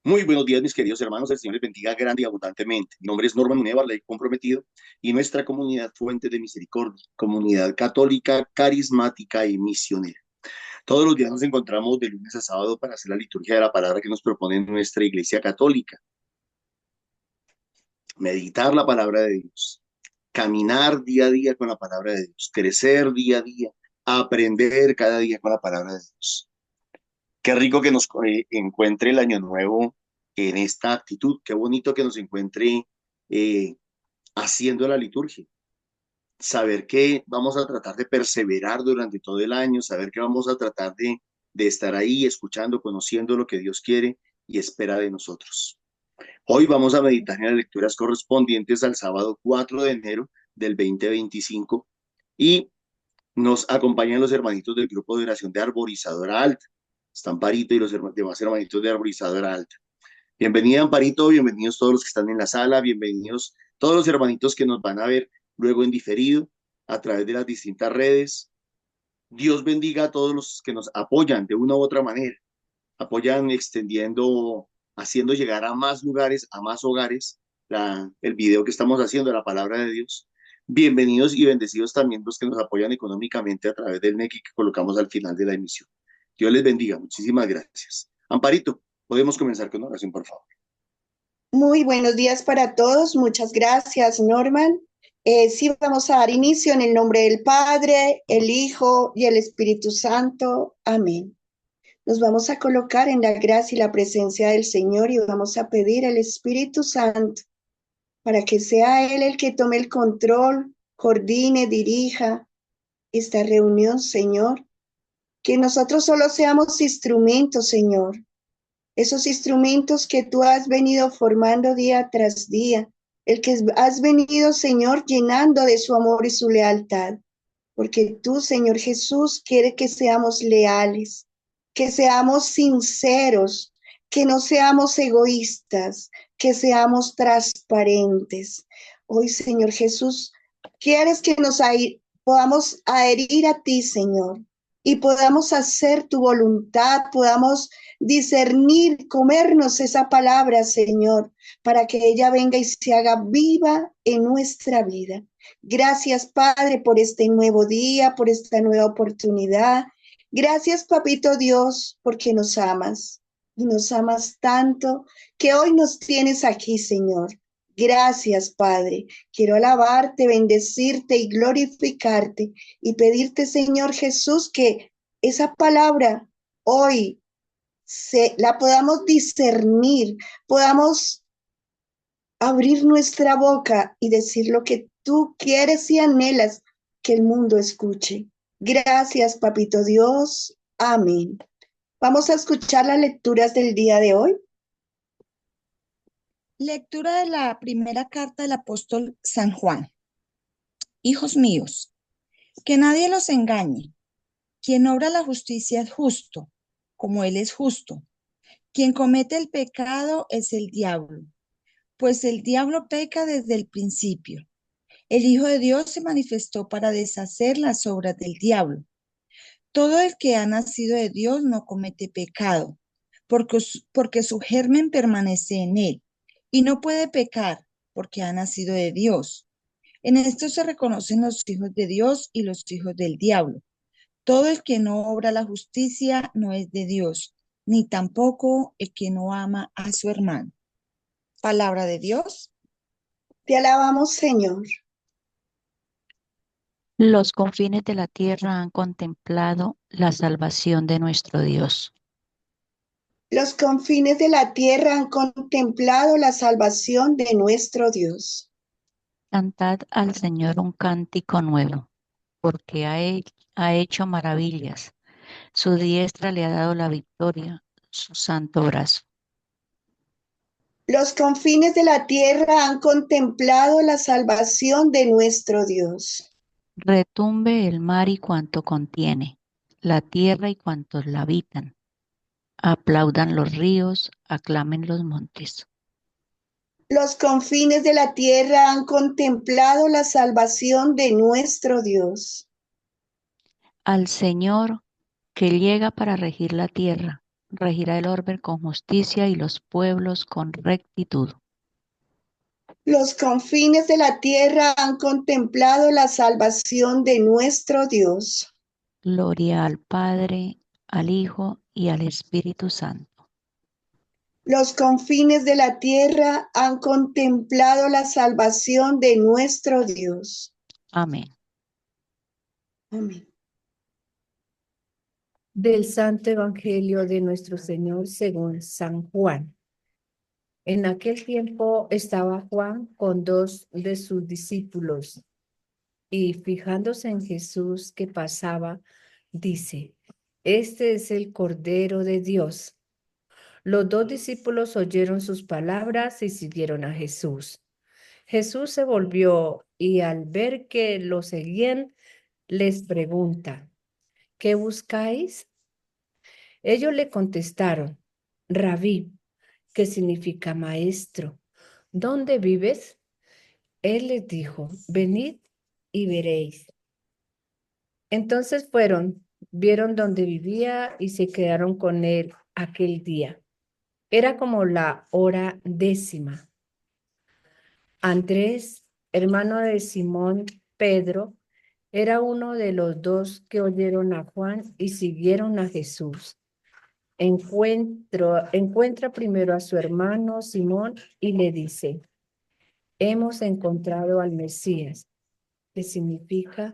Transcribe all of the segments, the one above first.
Muy buenos días, mis queridos hermanos. El Señor les bendiga grande y abundantemente. Mi nombre es Norman Munevar, laico comprometido, y nuestra comunidad Fuente de Misericordia, comunidad católica, carismática y misionera. Todos los días nos encontramos de lunes a sábado para hacer la liturgia de la palabra que nos propone nuestra Iglesia Católica. Meditar la palabra de Dios, caminar día a día con la palabra de Dios, crecer día a día, aprender cada día con la palabra de Dios. Qué rico que nos encuentre el año nuevo en esta actitud. Qué bonito que nos encuentre eh, haciendo la liturgia. Saber que vamos a tratar de perseverar durante todo el año, saber que vamos a tratar de estar ahí escuchando, conociendo lo que Dios quiere y espera de nosotros. Hoy vamos a meditar en las lecturas correspondientes al sábado 4 de enero del 2025 y nos acompañan los hermanitos del grupo de oración de Arborizadora Alta. Están Parito y los demás hermanitos de Arborizadora Alta. Bienvenida, Amparito, bienvenidos todos los que están en la sala, bienvenidos todos los hermanitos que nos van a ver luego en diferido a través de las distintas redes. Dios bendiga a todos los que nos apoyan de una u otra manera, apoyan extendiendo, haciendo llegar a más lugares, a más hogares, el video que estamos haciendo, la palabra de Dios. Bienvenidos y bendecidos también los que nos apoyan económicamente a través del NECI que colocamos al final de la emisión. Dios les bendiga, muchísimas gracias. Amparito, podemos comenzar con oración, por favor. Muy buenos días para todos. Muchas gracias, Norman. Sí, vamos a dar inicio en el nombre del Padre, el Hijo y el Espíritu Santo. Amén. Nos vamos a colocar en la gracia y la presencia del Señor y vamos a pedir al Espíritu Santo para que sea Él el que tome el control, coordine, dirija esta reunión, Señor. Que nosotros solo seamos instrumentos, Señor, esos instrumentos que tú has venido formando día tras día, el que has venido, Señor, llenando de su amor y su lealtad, porque tú, Señor Jesús, quieres que seamos leales, que seamos sinceros, que no seamos egoístas, que seamos transparentes. Hoy, Señor Jesús, quieres que podamos adherir a ti, Señor, y podamos hacer tu voluntad, podamos discernir, comernos esa palabra, Señor, para que ella venga y se haga viva en nuestra vida. Gracias, Padre, por este nuevo día, por esta nueva oportunidad. Gracias, Papito Dios, porque nos amas y nos amas tanto que hoy nos tienes aquí, Señor. Gracias, Padre. Quiero alabarte, bendecirte y glorificarte y pedirte, Señor Jesús, que esa palabra hoy la podamos discernir, podamos abrir nuestra boca y decir lo que tú quieres y anhelas que el mundo escuche. Gracias, Papito Dios. Amén. Vamos a escuchar las lecturas del día de hoy. Lectura de la primera carta del apóstol San Juan. Hijos míos, que nadie los engañe. Quien obra la justicia es justo, como él es justo. Quien comete el pecado es el diablo, pues el diablo peca desde el principio. El Hijo de Dios se manifestó para deshacer las obras del diablo. Todo el que ha nacido de Dios no comete pecado, porque su germen permanece en él, y no puede pecar, porque ha nacido de Dios. En esto se reconocen los hijos de Dios y los hijos del diablo. Todo el que no obra la justicia no es de Dios, ni tampoco el que no ama a su hermano. Palabra de Dios. Te alabamos, Señor. Los confines de la tierra han contemplado la salvación de nuestro Dios. Los confines de la tierra han contemplado la salvación de nuestro Dios. Cantad al Señor un cántico nuevo, porque ha hecho maravillas. Su diestra le ha dado la victoria, su santo brazo. Los confines de la tierra han contemplado la salvación de nuestro Dios. Retumbe el mar y cuanto contiene, la tierra y cuantos la habitan. Aplaudan los ríos, aclamen los montes. Los confines de la tierra han contemplado la salvación de nuestro Dios. Al Señor que llega para regir la tierra, regirá el orbe con justicia y los pueblos con rectitud. Los confines de la tierra han contemplado la salvación de nuestro Dios. Gloria al Padre, al Hijo y al Espíritu Santo. Los confines de la tierra han contemplado la salvación de nuestro Dios. Amén. Amén. Del Santo Evangelio de nuestro Señor según San Juan. En aquel tiempo estaba Juan con dos de sus discípulos y fijándose en Jesús que pasaba, dice, este es el Cordero de Dios. Los dos discípulos oyeron sus palabras y siguieron a Jesús. Jesús se volvió y al ver que lo seguían, les pregunta, ¿qué buscáis? Ellos le contestaron, Rabí, que significa maestro, ¿dónde vives? Él les dijo, venid y veréis. Entonces fueron, vieron dónde vivía y se quedaron con él aquel día. Era como la hora 10. Andrés, hermano de Simón Pedro, era uno de los dos que oyeron a Juan y siguieron a Jesús. Encuentra primero a su hermano Simón y le dice, hemos encontrado al Mesías, que significa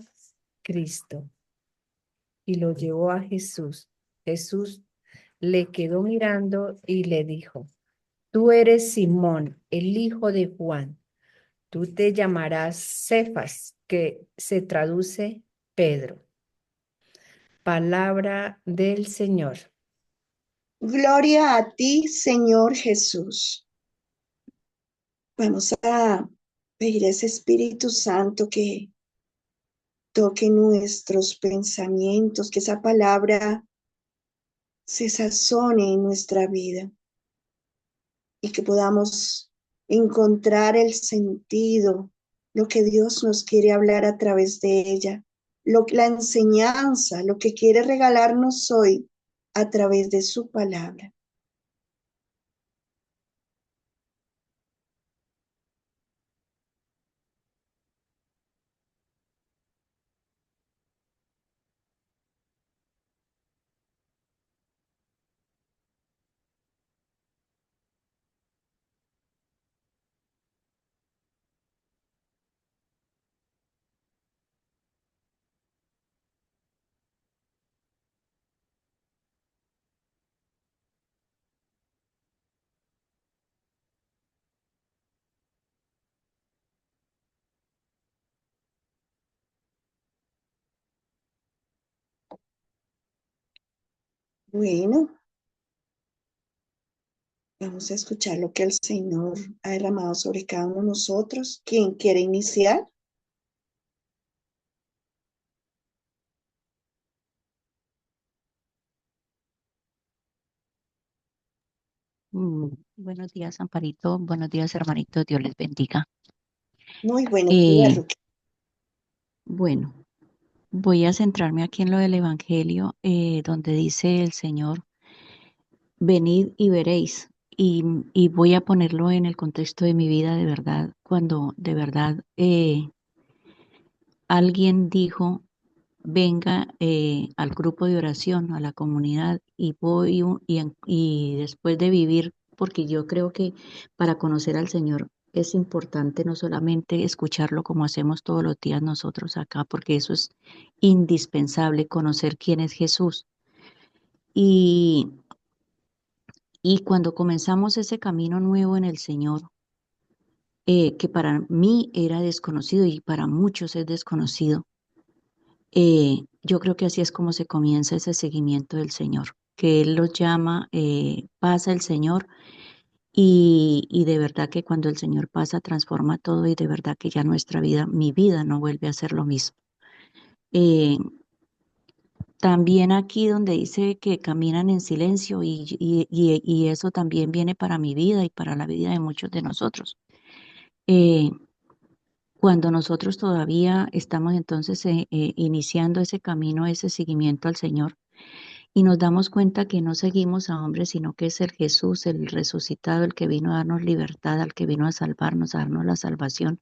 Cristo, y lo llevó a Jesús. Jesús le quedó mirando y le dijo, tú eres Simón, el hijo de Juan, tú te llamarás Cefas, que se traduce Pedro. Palabra del Señor. Gloria a ti, Señor Jesús. Vamos a pedir a ese Espíritu Santo que toque nuestros pensamientos, que esa palabra se sazone en nuestra vida y que podamos encontrar el sentido, lo que Dios nos quiere hablar a través de ella, la enseñanza, lo que quiere regalarnos hoy a través de su palabra. Bueno, vamos a escuchar lo que el Señor ha derramado sobre cada uno de nosotros. ¿Quién quiere iniciar? Buenos días, Amparito. Buenos días, hermanito. Dios les bendiga. Muy buenos días, Eh, Ruque. bueno, voy a centrarme aquí en lo del Evangelio, donde dice el Señor, venid y veréis. Y voy a ponerlo en el contexto de mi vida de verdad, cuando de verdad alguien dijo, venga al grupo de oración, a la comunidad, y voy y después de vivir, porque yo creo que para conocer al Señor es importante no solamente escucharlo como hacemos todos los días nosotros acá, porque eso es indispensable, conocer quién es Jesús. Y, y cuando comenzamos ese camino nuevo en el Señor, que para mí era desconocido y para muchos es desconocido, yo creo que así es como se comienza ese seguimiento del Señor, que Él los llama, pasa el Señor y de verdad que cuando el Señor pasa transforma todo y de verdad que ya nuestra vida, mi vida no vuelve a ser lo mismo. Eh, También aquí donde dice que caminan en silencio y eso también viene para mi vida y para la vida de muchos de nosotros. Eh, Cuando nosotros todavía estamos entonces iniciando ese camino, ese seguimiento al Señor, y nos damos cuenta que no seguimos a hombres, sino que es el Jesús, el resucitado, el que vino a darnos libertad, al que vino a salvarnos, a darnos la salvación.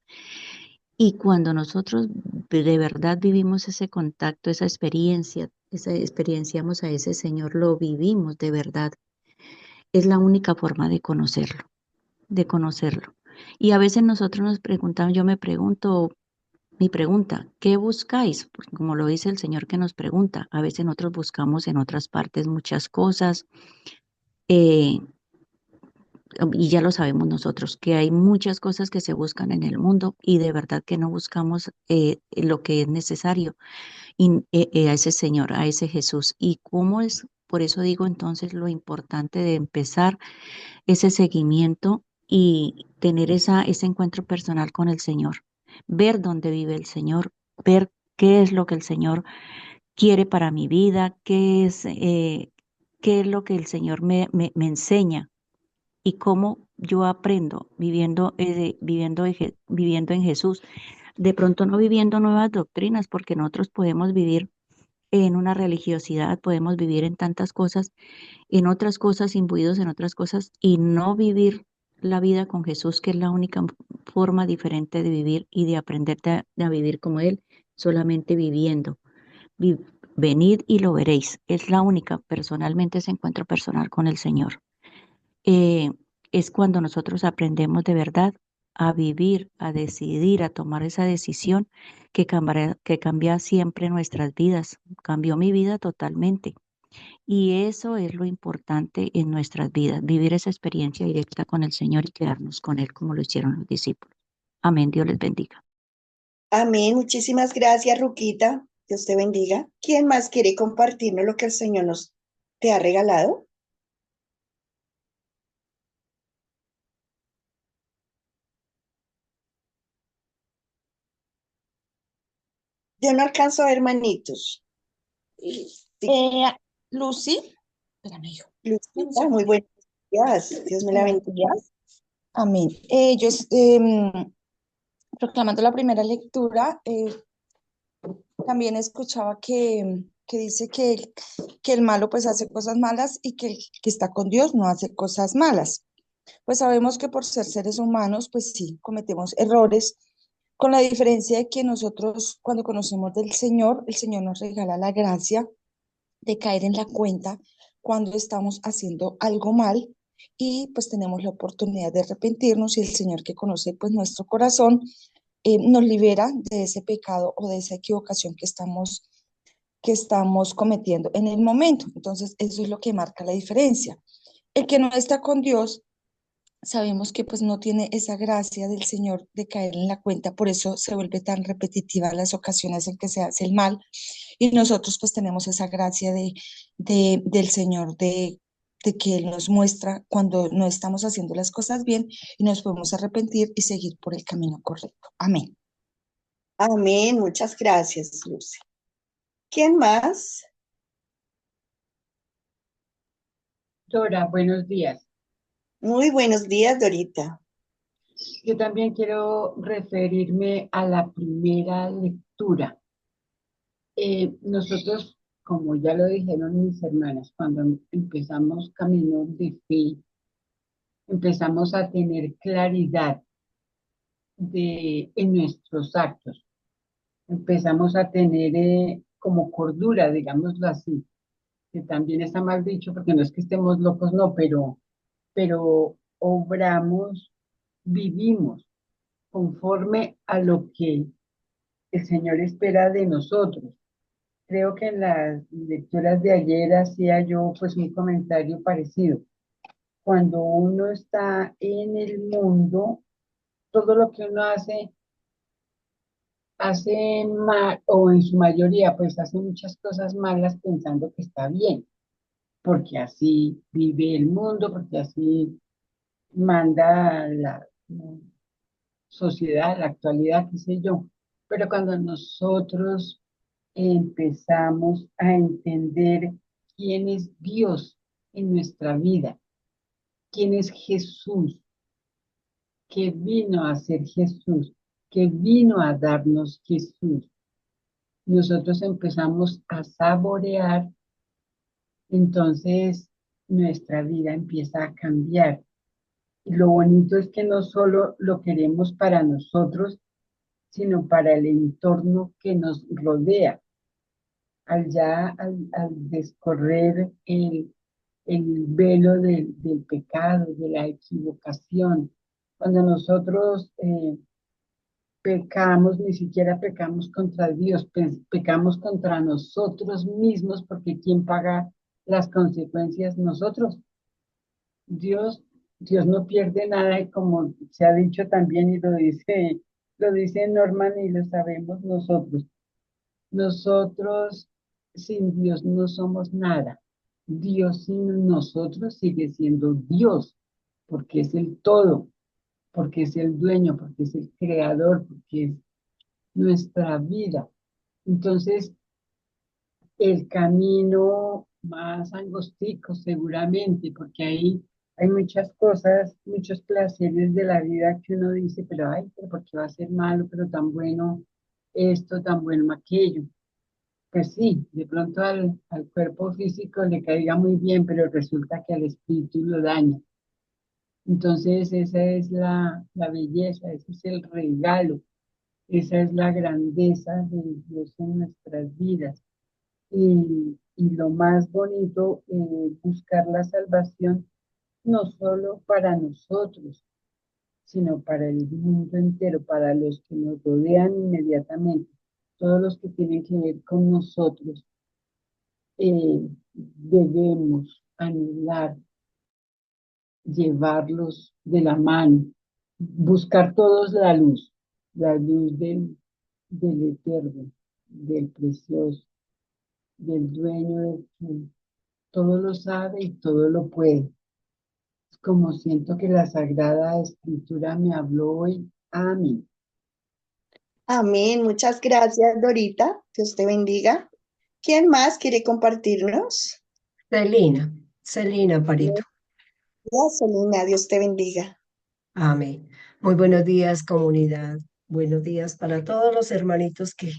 Y cuando nosotros de verdad vivimos ese contacto, experienciamos a ese Señor, lo vivimos de verdad, es la única forma de conocerlo, de conocerlo. Y a veces nosotros nos preguntamos, yo me pregunto, mi pregunta, ¿qué buscáis? Porque como lo dice el Señor que nos pregunta, a veces nosotros buscamos en otras partes muchas cosas, eh, y ya lo sabemos nosotros, que hay muchas cosas que se buscan en el mundo y de verdad que no buscamos lo que es necesario a ese Señor, a ese Jesús. ¿Y cómo es? Por eso digo entonces lo importante de empezar ese seguimiento y tener ese encuentro personal con el Señor, ver dónde vive el Señor, ver qué es lo que el Señor quiere para mi vida, qué es lo que el Señor me enseña y cómo yo aprendo viviendo en Jesús. De pronto no viviendo nuevas doctrinas, porque nosotros podemos vivir en una religiosidad, podemos vivir en tantas cosas, en otras cosas, imbuidos en otras cosas, y no vivir la vida con Jesús, que es la única forma diferente de vivir y de aprender a vivir como Él, solamente viviendo. Vi- Venid y lo veréis. Es la única, personalmente, ese encuentro personal con el Señor. Eh, es cuando nosotros aprendemos de verdad a vivir, a decidir, a tomar esa decisión que cambia siempre nuestras vidas. Cambió mi vida totalmente. Y eso es lo importante en nuestras vidas, vivir esa experiencia directa con el Señor y quedarnos con Él como lo hicieron los discípulos. Amén, Dios les bendiga. Amén. Muchísimas gracias, Ruquita. Dios te bendiga. ¿Quién más quiere compartirnos lo que el Señor nos te ha regalado? Yo no alcanzo a ver manitos. Sí, Eh, Lucy, espérame, hijo. Dame un Lucita, muy segundo. buenos días. Dios me la Buenos bendiga. días. Amén. Proclamando la primera lectura, también escuchaba que dice que el malo pues hace cosas malas y que el que está con Dios no hace cosas malas. Pues sabemos que por ser seres humanos, pues sí, cometemos errores, con la diferencia de que nosotros cuando conocemos del Señor, el Señor nos regala la gracia de caer en la cuenta cuando estamos haciendo algo mal y pues tenemos la oportunidad de arrepentirnos y el Señor que conoce pues nuestro corazón nos libera de ese pecado o de esa equivocación que estamos cometiendo en el momento. Entonces, eso es lo que marca la diferencia. El que no está con Dios, sabemos que pues no tiene esa gracia del Señor de caer en la cuenta, por eso se vuelve tan repetitiva las ocasiones en que se hace el mal y nosotros pues tenemos esa gracia del Señor de que Él nos muestra cuando no estamos haciendo las cosas bien y nos podemos arrepentir y seguir por el camino correcto. Amén. Amén. Muchas gracias, Lucy. ¿Quién más? Dora, buenos días. Muy buenos días, Dorita. Yo también quiero referirme a la primera lectura. Nosotros, como ya lo dijeron mis hermanas, cuando empezamos camino de fe, empezamos a tener claridad en nuestros actos. Empezamos a tener como cordura, digámoslo así, que también está mal dicho, porque no es que estemos locos, no, pero obramos, vivimos conforme a lo que el Señor espera de nosotros. Creo que en las lecturas de ayer hacía yo pues un comentario parecido. Cuando uno está en el mundo, todo lo que uno hace mal, o en su mayoría, pues hace muchas cosas malas pensando que está bien, porque así vive el mundo, porque así manda la sociedad, la actualidad, qué sé yo. Pero cuando nosotros empezamos a entender quién es Dios en nuestra vida, quién es Jesús, que vino a ser Jesús, que vino a darnos Jesús, nosotros empezamos a saborear entonces nuestra vida empieza a cambiar. Y lo bonito es que no solo lo queremos para nosotros, sino para el entorno que nos rodea. Al descorrer el velo del pecado, de la equivocación, cuando nosotros pecamos, ni siquiera pecamos contra Dios, pecamos contra nosotros mismos, porque ¿quién paga las consecuencias? Nosotros. Dios, Dios no pierde nada, y como se ha dicho también y lo dice Norman y lo sabemos nosotros. Nosotros sin Dios no somos nada. Dios sin nosotros sigue siendo Dios, porque es el todo, porque es el dueño, porque es el creador, porque es nuestra vida. Entonces, el camino más angostico seguramente, porque ahí hay muchas cosas, muchos placeres de la vida que uno dice, pero ay, pero ¿por qué va a ser malo, pero tan bueno esto, tan bueno aquello? Pues sí, de pronto al cuerpo físico le caiga muy bien, pero resulta que al espíritu lo daña. Entonces esa es la belleza, ese es el regalo, esa es la grandeza de Dios en nuestras vidas. Y lo más bonito, buscar la salvación no solo para nosotros, sino para el mundo entero, para los que nos rodean inmediatamente, todos los que tienen que ver con nosotros. Debemos anular, llevarlos de la mano, buscar todos la luz del eterno, del precioso, del dueño de quien todo lo sabe y todo lo puede. Es como siento que la Sagrada Escritura me habló hoy a mí. Amén. Muchas gracias, Dorita. Dios te bendiga. ¿Quién más quiere compartirnos? Celina, Celina Parito. Gracias, Celina. Dios te bendiga. Amén. Muy buenos días, comunidad. Buenos días para todos los hermanitos que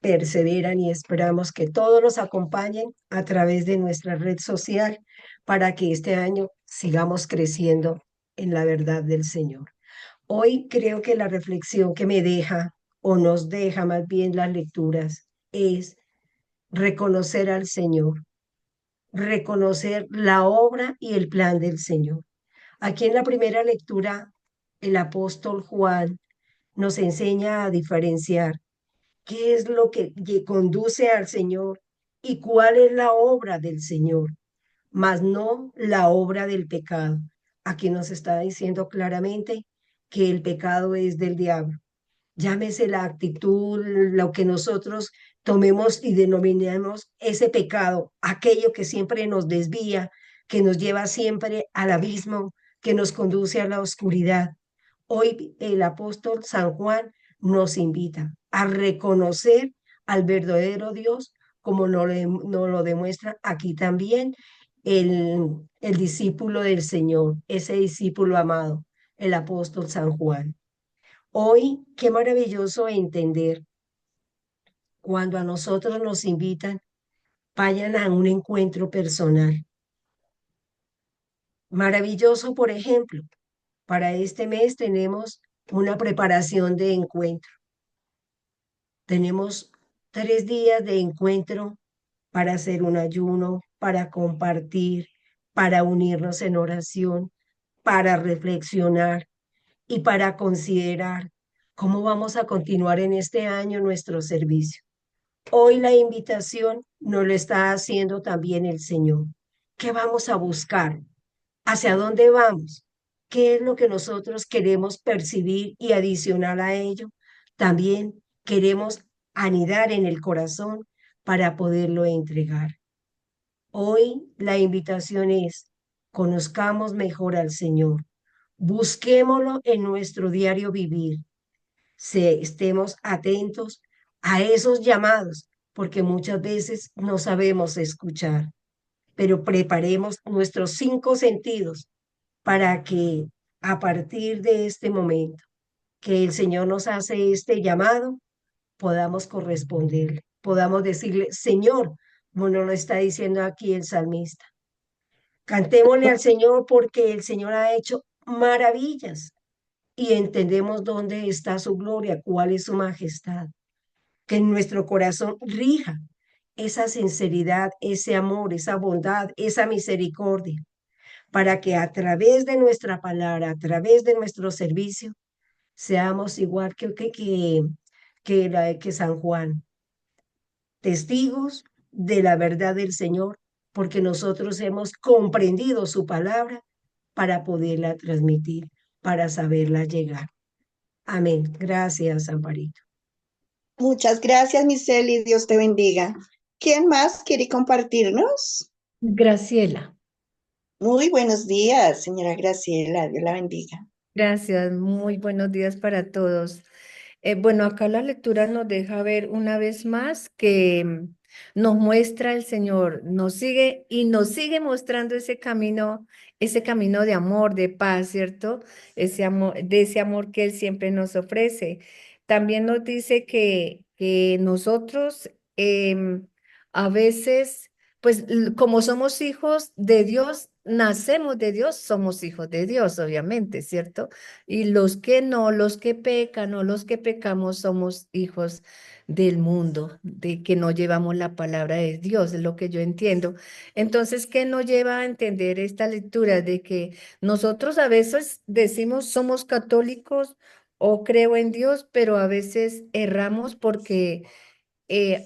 perseveran y esperamos que todos nos acompañen a través de nuestra red social para que este año sigamos creciendo en la verdad del Señor. Hoy creo que la reflexión que me deja o nos deja más bien las lecturas es reconocer al Señor, reconocer la obra y el plan del Señor. Aquí en la primera lectura, el apóstol Juan nos enseña a diferenciar qué es lo que conduce al Señor y cuál es la obra del Señor, mas no la obra del pecado. Aquí nos está diciendo claramente que el pecado es del diablo. Llámese la actitud, lo que nosotros tomemos y denominemos ese pecado, aquello que siempre nos desvía, que nos lleva siempre al abismo, que nos conduce a la oscuridad. Hoy el apóstol San Juan nos invita a reconocer al verdadero Dios, como nos lo demuestra aquí también el discípulo del Señor, ese discípulo amado, el apóstol San Juan. Hoy, qué maravilloso entender cuando a nosotros nos invitan, vayan a un encuentro personal. Maravilloso, por ejemplo, para este mes tenemos una preparación de encuentro. Tenemos 3 días de encuentro para hacer un ayuno, para compartir, para unirnos en oración, para reflexionar y para considerar cómo vamos a continuar en este año nuestro servicio. Hoy la invitación nos lo está haciendo también el Señor. ¿Qué vamos a buscar? ¿Hacia dónde vamos? ¿Qué es lo que nosotros queremos percibir y adicional a ello? También queremos anidar en el corazón para poderlo entregar. Hoy la invitación es, conozcamos mejor al Señor, busquémoslo en nuestro diario vivir, estemos atentos a esos llamados, porque muchas veces no sabemos escuchar, pero preparemos nuestros 5 sentidos para que a partir de este momento que el Señor nos hace este llamado, podamos corresponder, podamos decirle, Señor, como nos lo está diciendo aquí el salmista. Cantémosle al Señor porque el Señor ha hecho maravillas y entendemos dónde está su gloria, cuál es su majestad. Que en nuestro corazón rija esa sinceridad, ese amor, esa bondad, esa misericordia, para que a través de nuestra palabra, a través de nuestro servicio, seamos igual que San Juan, testigos de la verdad del Señor, porque nosotros hemos comprendido su palabra para poderla transmitir, para saberla llegar. Amén. Gracias, Amparito. Muchas gracias, Miseli. Dios te bendiga. ¿Quién más quiere compartirnos? Graciela. Muy buenos días, señora Graciela. Dios la bendiga. Gracias, muy buenos días para todos. Bueno, acá la lectura nos deja ver una vez más que nos muestra el Señor, nos sigue y nos sigue mostrando ese camino de amor, de paz, ¿cierto? Ese amor, de ese amor que Él siempre nos ofrece. También nos dice que nosotros a veces, pues como somos hijos de Dios, nacemos de Dios, somos hijos de Dios, obviamente, ¿cierto? Y los que no, los que pecan o los que pecamos somos hijos del mundo, de que no llevamos la palabra de Dios, es lo que yo entiendo. Entonces, ¿qué nos lleva a entender esta lectura? De que nosotros a veces decimos somos católicos o creo en Dios, pero a veces erramos porque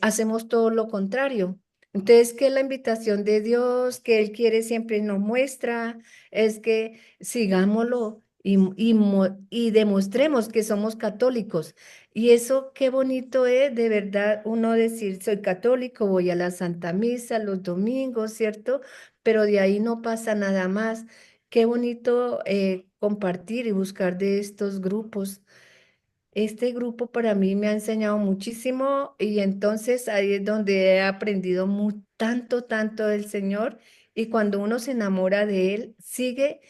hacemos todo lo contrario. Entonces, que la invitación de Dios que Él quiere siempre nos muestra es que sigámoslo y demostremos que somos católicos. Y eso qué bonito es de verdad uno decir, soy católico, voy a la Santa Misa los domingos, ¿cierto? Pero de ahí no pasa nada más. Qué bonito compartir y buscar de estos grupos. Este grupo para mí me ha enseñado muchísimo y entonces ahí es donde he aprendido tanto, tanto del Señor y cuando uno se enamora de Él, sigue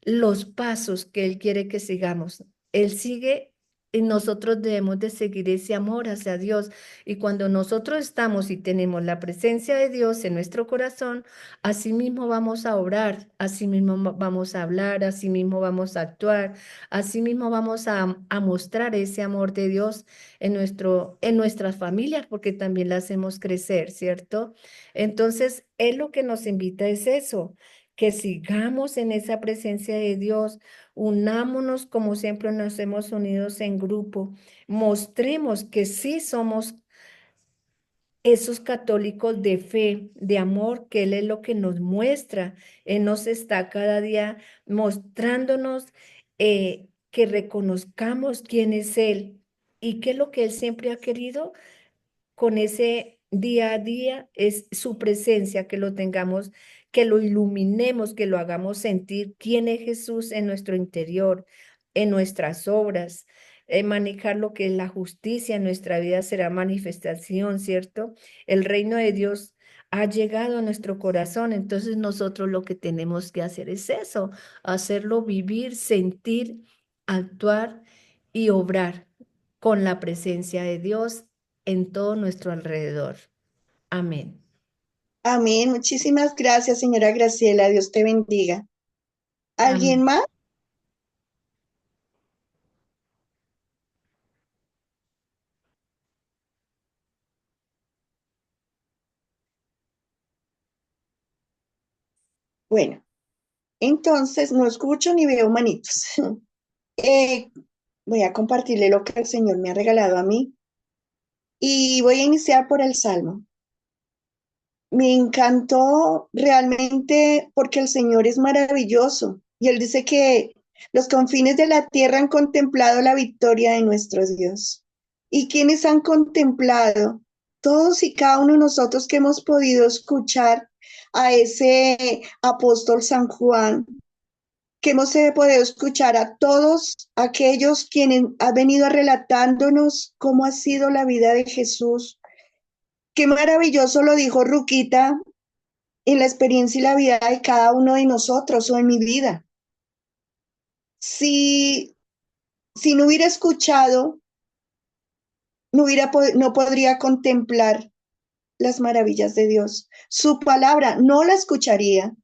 los pasos que Él quiere que sigamos. Él sigue y nosotros debemos de seguir ese amor hacia Dios. Y cuando nosotros estamos y tenemos la presencia de Dios en nuestro corazón, así mismo vamos a orar, así mismo vamos a hablar, así mismo vamos a actuar, así mismo vamos a mostrar ese amor de Dios en nuestras familias, porque también las hacemos crecer, ¿cierto? Entonces, Él lo que nos invita es eso, que sigamos en esa presencia de Dios, unámonos como siempre nos hemos unidos en grupo, mostremos que sí somos esos católicos de fe, de amor, que Él es lo que nos muestra. Él nos está cada día mostrándonos que reconozcamos quién es Él y qué es lo que Él siempre ha querido con ese día a día es su presencia, que lo tengamos, que lo iluminemos, que lo hagamos sentir quién es Jesús en nuestro interior, en nuestras obras, manejar lo que es la justicia en nuestra vida será manifestación, ¿cierto? El reino de Dios ha llegado a nuestro corazón, entonces nosotros lo que tenemos que hacer es eso, hacerlo vivir, sentir, actuar y obrar con la presencia de Dios en todo nuestro alrededor. Amén. Amén. Muchísimas gracias, señora Graciela. Dios te bendiga. ¿Alguien Amén. más? Bueno, entonces no escucho ni veo manitos. Eh, Voy a compartirle lo que el Señor me ha regalado a mí y voy a iniciar por el Salmo. Me encantó realmente porque el Señor es maravilloso y Él dice que los confines de la tierra han contemplado la victoria de nuestro Dios. ¿Y quienes han contemplado? Todos y cada uno de nosotros que hemos podido escuchar a ese apóstol San Juan, que hemos podido escuchar a todos aquellos quienes han venido relatándonos cómo ha sido la vida de Jesús. Qué maravilloso lo dijo Ruquita en la experiencia y la vida de cada uno de nosotros o en mi vida. Si, si no hubiera escuchado, no podría contemplar. las maravillas de Dios. Su palabra no la escucharía,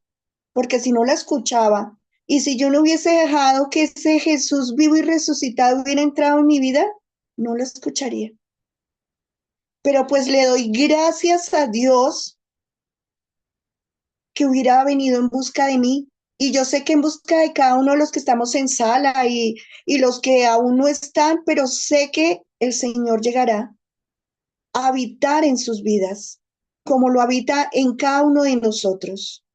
porque si no la escuchaba, y si yo no hubiese dejado que ese Jesús vivo y resucitado hubiera entrado en mi vida, no la escucharía. Pero pues le doy gracias a Dios que hubiera venido en busca de mí. Y yo sé que en busca de cada uno de los que estamos en sala y los que aún no están, pero sé que el Señor llegará a habitar en sus vidas, como lo habita en cada uno de nosotros.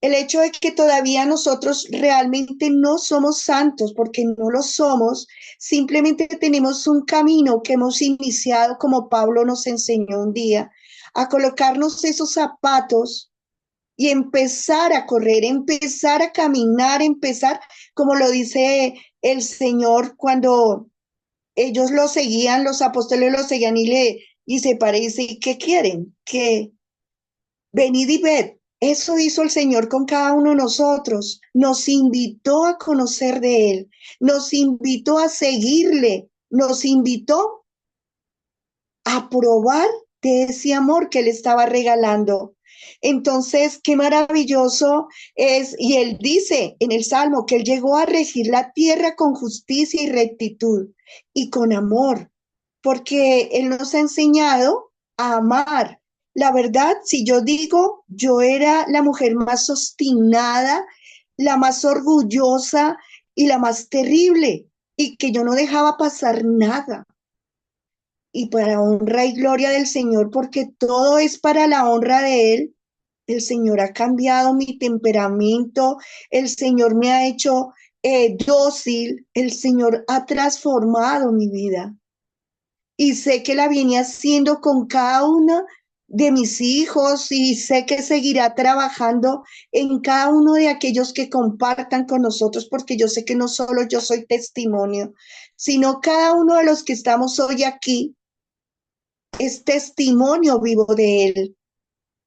El hecho de que todavía nosotros realmente no somos santos, porque no lo somos, simplemente tenemos un camino que hemos iniciado, como Pablo nos enseñó un día, a colocarnos esos zapatos y empezar a correr, empezar a caminar, empezar, como lo dice el Señor cuando ellos lo seguían, los apóstoles lo seguían y se parece, ¿qué quieren? Que venid y ved. Eso hizo el Señor con cada uno de nosotros. Nos invitó a conocer de Él, nos invitó a seguirle, nos invitó a probar de ese amor que Él estaba regalando. Entonces, qué maravilloso es, y Él dice en el Salmo que Él llegó a regir la tierra con justicia y rectitud y con amor, porque Él nos ha enseñado a amar. La verdad, si yo digo, yo era la mujer más obstinada, la más orgullosa y la más terrible, y que yo no dejaba pasar nada. Y para honra y gloria del Señor, porque todo es para la honra de Él, el Señor ha cambiado mi temperamento, el Señor me ha hecho dócil, el Señor ha transformado mi vida. Y sé que la viene haciendo con cada uno de mis hijos y sé que seguirá trabajando en cada uno de aquellos que compartan con nosotros, porque yo sé que no solo yo soy testimonio, sino cada uno de los que estamos hoy aquí es testimonio vivo de Él.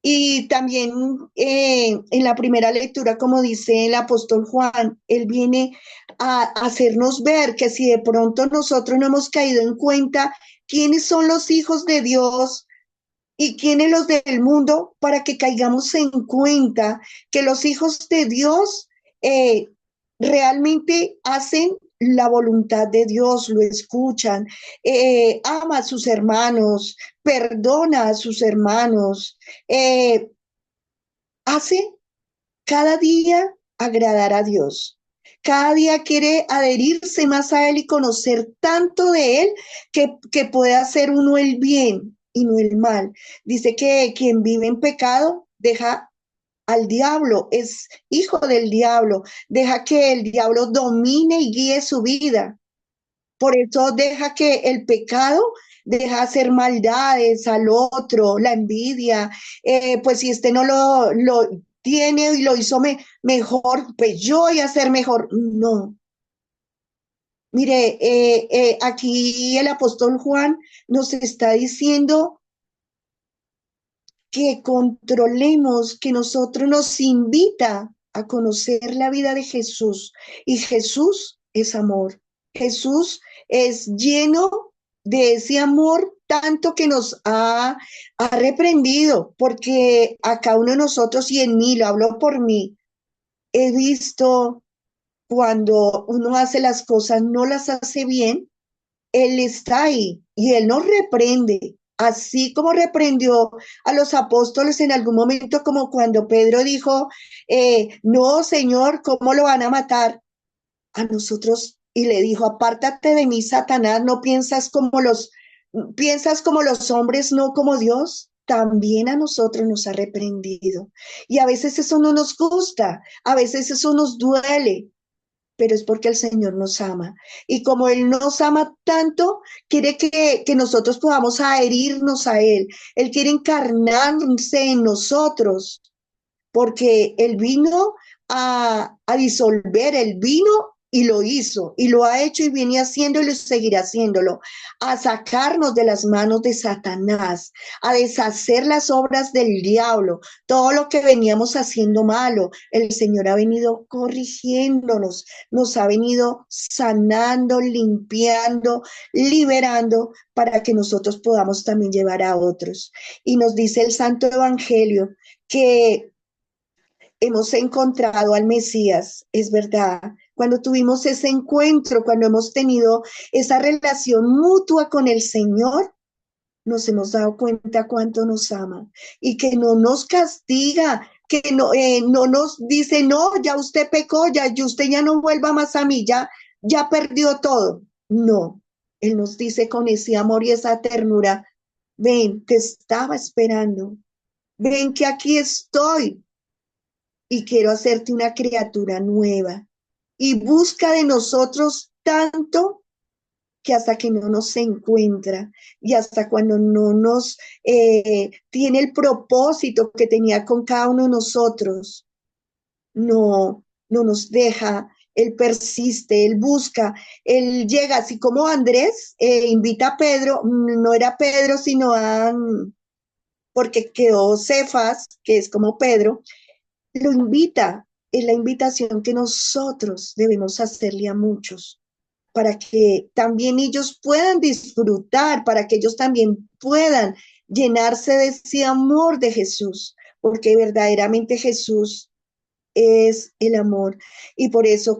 Y también en la primera lectura, como dice el apóstol Juan, él viene a hacernos ver que si de pronto nosotros no hemos caído en cuenta quiénes son los hijos de Dios y quiénes los del mundo, para que caigamos en cuenta que los hijos de Dios eh, realmente hacen la voluntad de Dios, lo escuchan, ama a sus hermanos, perdona a sus hermanos, eh, hace cada día agradar a Dios. Cada día quiere adherirse más a Él y conocer tanto de Él que puede hacer uno el bien y no el mal. Dice que quien vive en pecado deja al diablo, es hijo del diablo, deja que el diablo domine y guíe su vida. Por eso deja que el pecado deja hacer maldades al otro, la envidia, pues si este no lo tiene y lo hizo mejor, pues yo voy a ser mejor. No. Mire, aquí el apóstol Juan nos está diciendo que controlemos, que nosotros nos invita a conocer la vida de Jesús. Y Jesús es amor. Jesús es lleno de ese amor tanto que nos ha reprendido, porque a cada uno de nosotros y en mí, lo hablo por mí, he visto cuando uno hace las cosas, no las hace bien, Él está ahí y Él nos reprende, así como reprendió a los apóstoles en algún momento, como cuando Pedro dijo, no, Señor, ¿cómo lo van a matar? A nosotros y le dijo, apártate de mí, Satanás, no piensas como los hombres, no como Dios. También a nosotros nos ha reprendido. Y a veces eso no nos gusta, a veces eso nos duele, pero es porque el Señor nos ama. Y como Él nos ama tanto, quiere que nosotros podamos adherirnos a Él. Él quiere encarnarse en nosotros, porque Él vino a disolver, Él vino y lo hizo, y lo ha hecho y viene haciéndolo y seguirá haciéndolo, a sacarnos de las manos de Satanás, a deshacer las obras del diablo, todo lo que veníamos haciendo malo. El Señor ha venido corrigiéndonos, nos ha venido sanando, limpiando, liberando para que nosotros podamos también llevar a otros. Y nos dice el Santo Evangelio que hemos encontrado al Mesías, es verdad. Cuando tuvimos ese encuentro, cuando hemos tenido esa relación mutua con el Señor, nos hemos dado cuenta cuánto nos ama y que no nos castiga, que no nos dice, no, ya usted pecó, ya usted ya no vuelva más a mí, ya perdió todo. No, Él nos dice con ese amor y esa ternura, ven, te estaba esperando, ven que aquí estoy y quiero hacerte una criatura nueva. Y busca de nosotros tanto que hasta que no nos encuentra y hasta cuando no nos tiene el propósito que tenía con cada uno de nosotros, no nos deja, él persiste, él busca, él llega, así como Andrés invita a Pedro, no era Pedro, sino porque quedó Cefas, que es como Pedro, lo invita, es la invitación que nosotros debemos hacerle a muchos para que también ellos puedan disfrutar, para que ellos también puedan llenarse de ese amor de Jesús, porque verdaderamente Jesús es el amor. Y por eso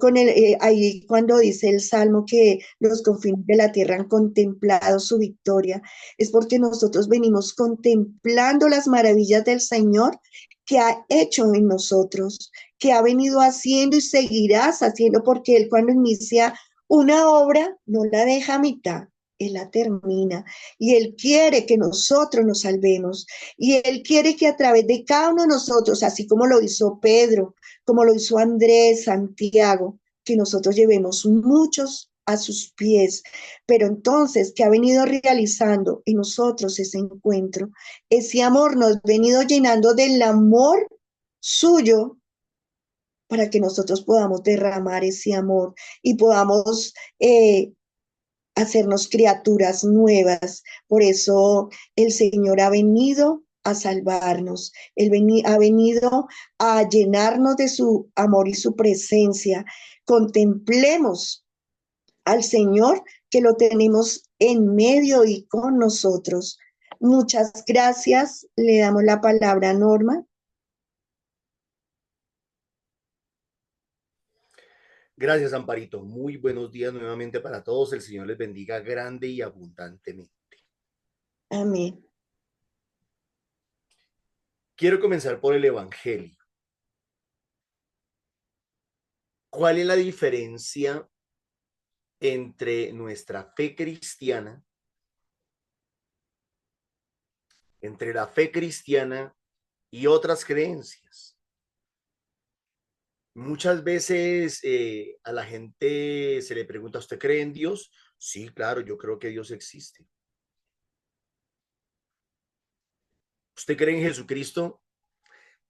ahí cuando dice el Salmo que los confines de la tierra han contemplado su victoria, es porque nosotros venimos contemplando las maravillas del Señor que ha hecho en nosotros, que ha venido haciendo y seguirás haciendo, porque Él cuando inicia una obra no la deja a mitad. Él la termina y Él quiere que nosotros nos salvemos y Él quiere que a través de cada uno de nosotros, así como lo hizo Pedro, como lo hizo Andrés, Santiago, que nosotros llevemos muchos a sus pies, pero entonces que ha venido realizando en nosotros ese encuentro, ese amor nos ha venido llenando del amor suyo para que nosotros podamos derramar ese amor y podamos hacernos criaturas nuevas. Por eso el Señor ha venido a salvarnos, ha venido a llenarnos de su amor y su presencia. Contemplemos al Señor que lo tenemos en medio y con nosotros. Muchas gracias. Le damos la palabra a Norma. Gracias, Amparito. Muy buenos días nuevamente para todos. El Señor les bendiga grande y abundantemente. Amén. Quiero comenzar por el Evangelio. ¿Cuál es la diferencia entre nuestra fe cristiana, entre la fe cristiana y otras creencias? Muchas veces a la gente se le pregunta, ¿usted cree en Dios? Sí, claro, yo creo que Dios existe. ¿Usted cree en Jesucristo?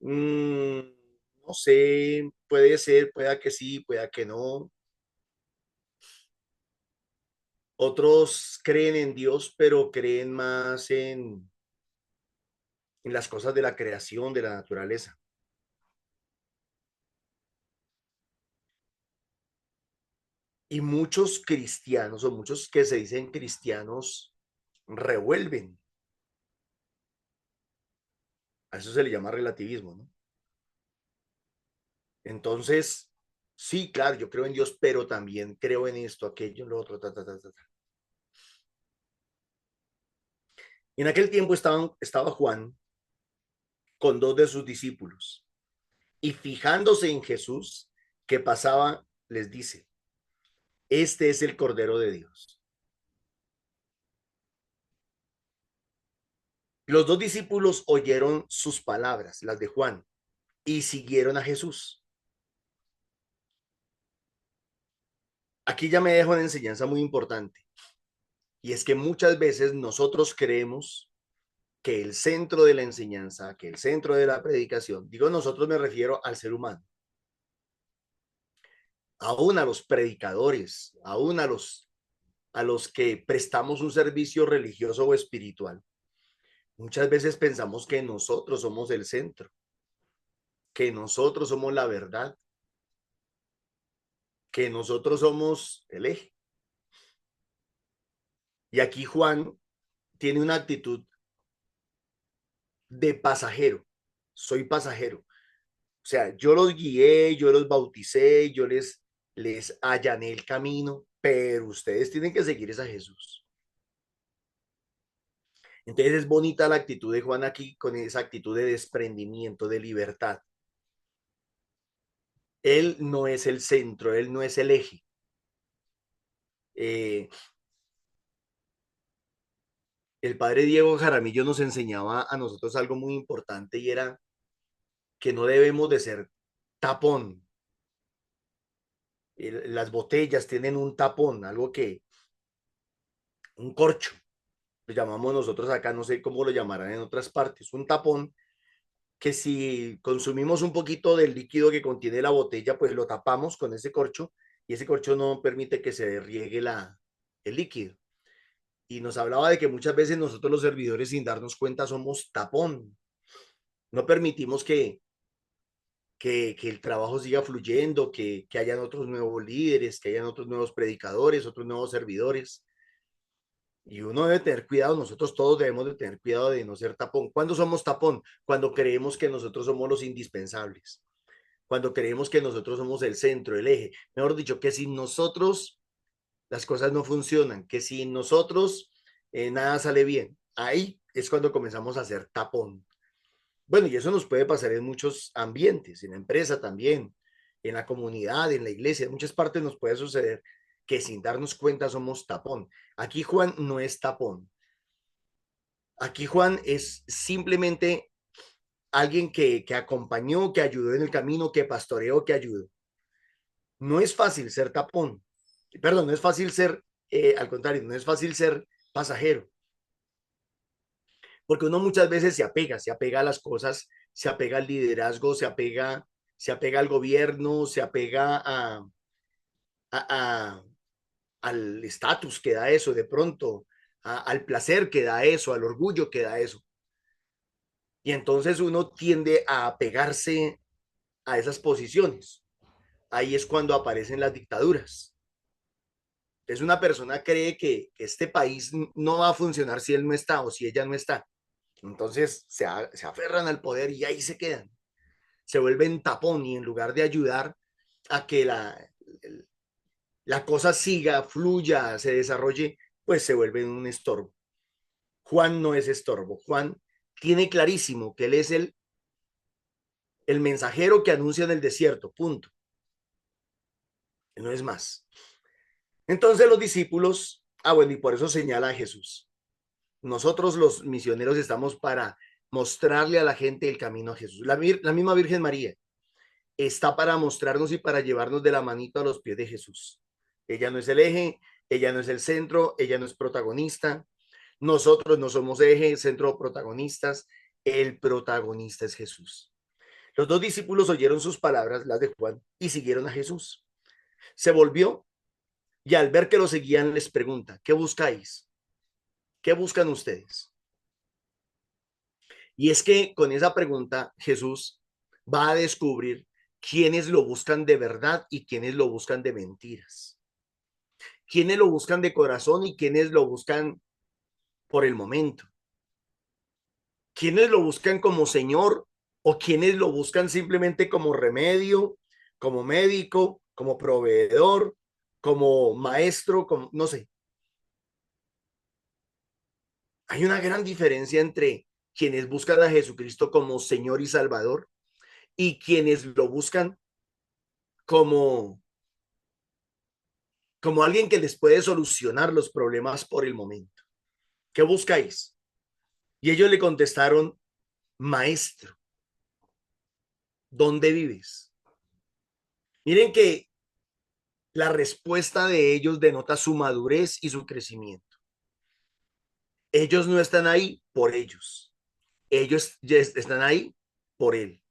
No sé, puede ser, pueda que sí, pueda que no. Otros creen en Dios, pero creen más en las cosas de la creación, de la naturaleza. Y muchos cristianos o muchos que se dicen cristianos revuelven. A eso se le llama relativismo, ¿no? Entonces, sí, claro, yo creo en Dios, pero también creo en esto, aquello, lo otro, ta, ta, ta, ta, ta. Y en aquel tiempo estaba Juan con dos de sus discípulos y fijándose en Jesús que pasaba, les dice, este es el Cordero de Dios. Los dos discípulos oyeron sus palabras, las de Juan, y siguieron a Jesús. Aquí ya me dejo una enseñanza muy importante, y es que muchas veces nosotros creemos que el centro de la enseñanza, que el centro de la predicación, digo nosotros me refiero al ser humano, aún a los predicadores, aún a los que prestamos un servicio religioso o espiritual. Muchas veces pensamos que nosotros somos el centro, que nosotros somos la verdad, que nosotros somos el eje. Y aquí Juan tiene una actitud de pasajero. Soy pasajero. O sea, yo los guié, yo los bauticé, yo les allané el camino, pero ustedes tienen que seguir a Jesús. Entonces es bonita la actitud de Juan aquí con esa actitud de desprendimiento, de libertad. Él no es el centro, él no es el eje. El padre Diego Jaramillo nos enseñaba a nosotros algo muy importante y era que no debemos de ser tapón. Las botellas tienen un tapón, un corcho, lo llamamos nosotros acá, no sé cómo lo llamarán en otras partes, un tapón que si consumimos un poquito del líquido que contiene la botella, pues lo tapamos con ese corcho y ese corcho no permite que se riegue el líquido. Y nos hablaba de que muchas veces nosotros los servidores sin darnos cuenta somos tapón. No permitimos que el trabajo siga fluyendo, que hayan otros nuevos líderes, que hayan otros nuevos predicadores, otros nuevos servidores. Y uno debe tener cuidado, nosotros todos debemos de tener cuidado de no ser tapón. ¿Cuándo somos tapón? Cuando creemos que nosotros somos los indispensables, cuando creemos que nosotros somos el centro, el eje. Mejor dicho, que sin nosotros las cosas no funcionan, que sin nosotros nada sale bien. Ahí es cuando comenzamos a ser tapón. Bueno, y eso nos puede pasar en muchos ambientes, en la empresa también, en la comunidad, en la iglesia, en muchas partes nos puede suceder que sin darnos cuenta somos tapón. Aquí Juan no es tapón. Aquí Juan es simplemente alguien que acompañó, que ayudó en el camino, que pastoreó, que ayudó. No es fácil ser tapón. Perdón, no es fácil ser, al contrario, no es fácil ser pasajero. Porque uno muchas veces se apega a las cosas, se apega al liderazgo, se apega al gobierno, se apega a al estatus que da eso de pronto, al placer que da eso, al orgullo que da eso. Y entonces uno tiende a apegarse a esas posiciones. Ahí es cuando aparecen las dictaduras. Entonces una persona cree que este país no va a funcionar si él no está o si ella no está. Entonces se aferran al poder y ahí se quedan. Se vuelven tapón y en lugar de ayudar a que la cosa siga, fluya, se desarrolle, pues se vuelven un estorbo. Juan no es estorbo. Juan tiene clarísimo que él es el mensajero que anuncia en el desierto, punto. No es más. Entonces los discípulos, bueno, y por eso señala a Jesús. Nosotros los misioneros estamos para mostrarle a la gente el camino a Jesús. La misma Virgen María está para mostrarnos y para llevarnos de la manito a los pies de Jesús. Ella no es el eje, ella no es el centro, ella no es protagonista. Nosotros no somos eje, centro, protagonistas. El protagonista es Jesús. Los dos discípulos oyeron sus palabras, las de Juan, y siguieron a Jesús. Se volvió y al ver que lo seguían les pregunta, ¿qué buscáis? ¿Qué buscan ustedes? Y es que con esa pregunta Jesús va a descubrir quiénes lo buscan de verdad y quiénes lo buscan de mentiras. Quiénes lo buscan de corazón y quiénes lo buscan por el momento. Quiénes lo buscan como Señor o quienes lo buscan simplemente como remedio, como médico, como proveedor, como maestro, como no sé. Hay una gran diferencia entre quienes buscan a Jesucristo como Señor y Salvador y quienes lo buscan como alguien que les puede solucionar los problemas por el momento. ¿Qué buscáis? Y ellos le contestaron, maestro, ¿dónde vives? Miren que la respuesta de ellos denota su madurez y su crecimiento. Ellos no están ahí por ellos. Ellos ya están ahí por él.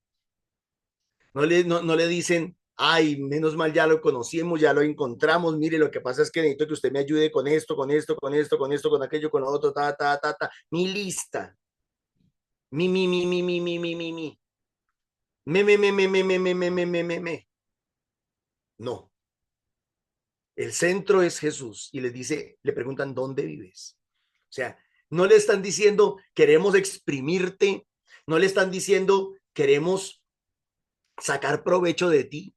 No le dicen, Ay, menos mal ya lo conocimos, ya lo encontramos. Mire, lo que pasa es que necesito que usted me ayude con esto, con esto, con esto, con esto, con aquello, con lo otro, ta, ta, ta, ta. Mi lista. Mi, mi, mi, mi, mi, mi, mi, mi, mi. Me. No. El centro es Jesús y les dice, le preguntan, ¿dónde vives? O sea, no le están diciendo, queremos exprimirte, no le están diciendo, queremos sacar provecho de ti.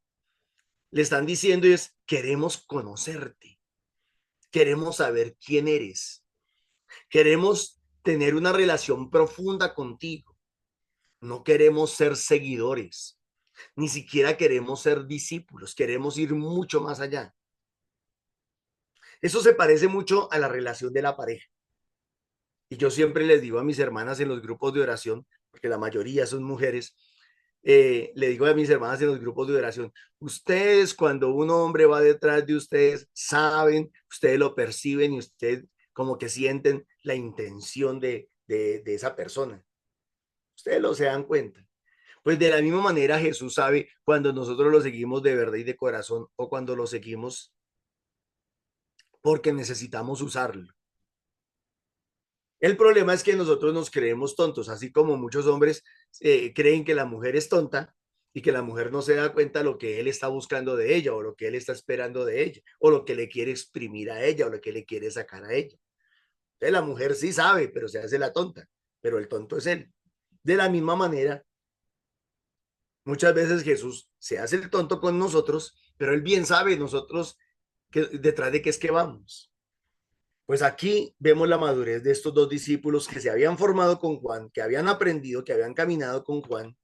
Le están diciendo es, queremos conocerte, queremos saber quién eres, queremos tener una relación profunda contigo. No queremos ser seguidores, ni siquiera queremos ser discípulos, queremos ir mucho más allá. Eso se parece mucho a la relación de la pareja. Y yo siempre les digo a mis hermanas en los grupos de oración, porque la mayoría son mujeres, le digo a mis hermanas en los grupos de oración, ustedes cuando un hombre va detrás de ustedes, saben, ustedes lo perciben y ustedes como que sienten la intención de esa persona. Ustedes lo se dan cuenta. Pues de la misma manera Jesús sabe cuando nosotros lo seguimos de verdad y de corazón o cuando lo seguimos porque necesitamos usarlo. El problema es que nosotros nos creemos tontos, así como muchos hombres creen que la mujer es tonta y que la mujer no se da cuenta de lo que él está buscando de ella o lo que él está esperando de ella o lo que le quiere exprimir a ella o lo que le quiere sacar a ella. Entonces la mujer sí sabe, pero se hace la tonta, pero el tonto es él. De la misma manera, muchas veces Jesús se hace el tonto con nosotros, pero él bien sabe nosotros que, detrás de qué es que vamos. Pues aquí vemos la madurez de estos dos discípulos que se habían formado con Juan, que habían aprendido, que habían caminado con Juan,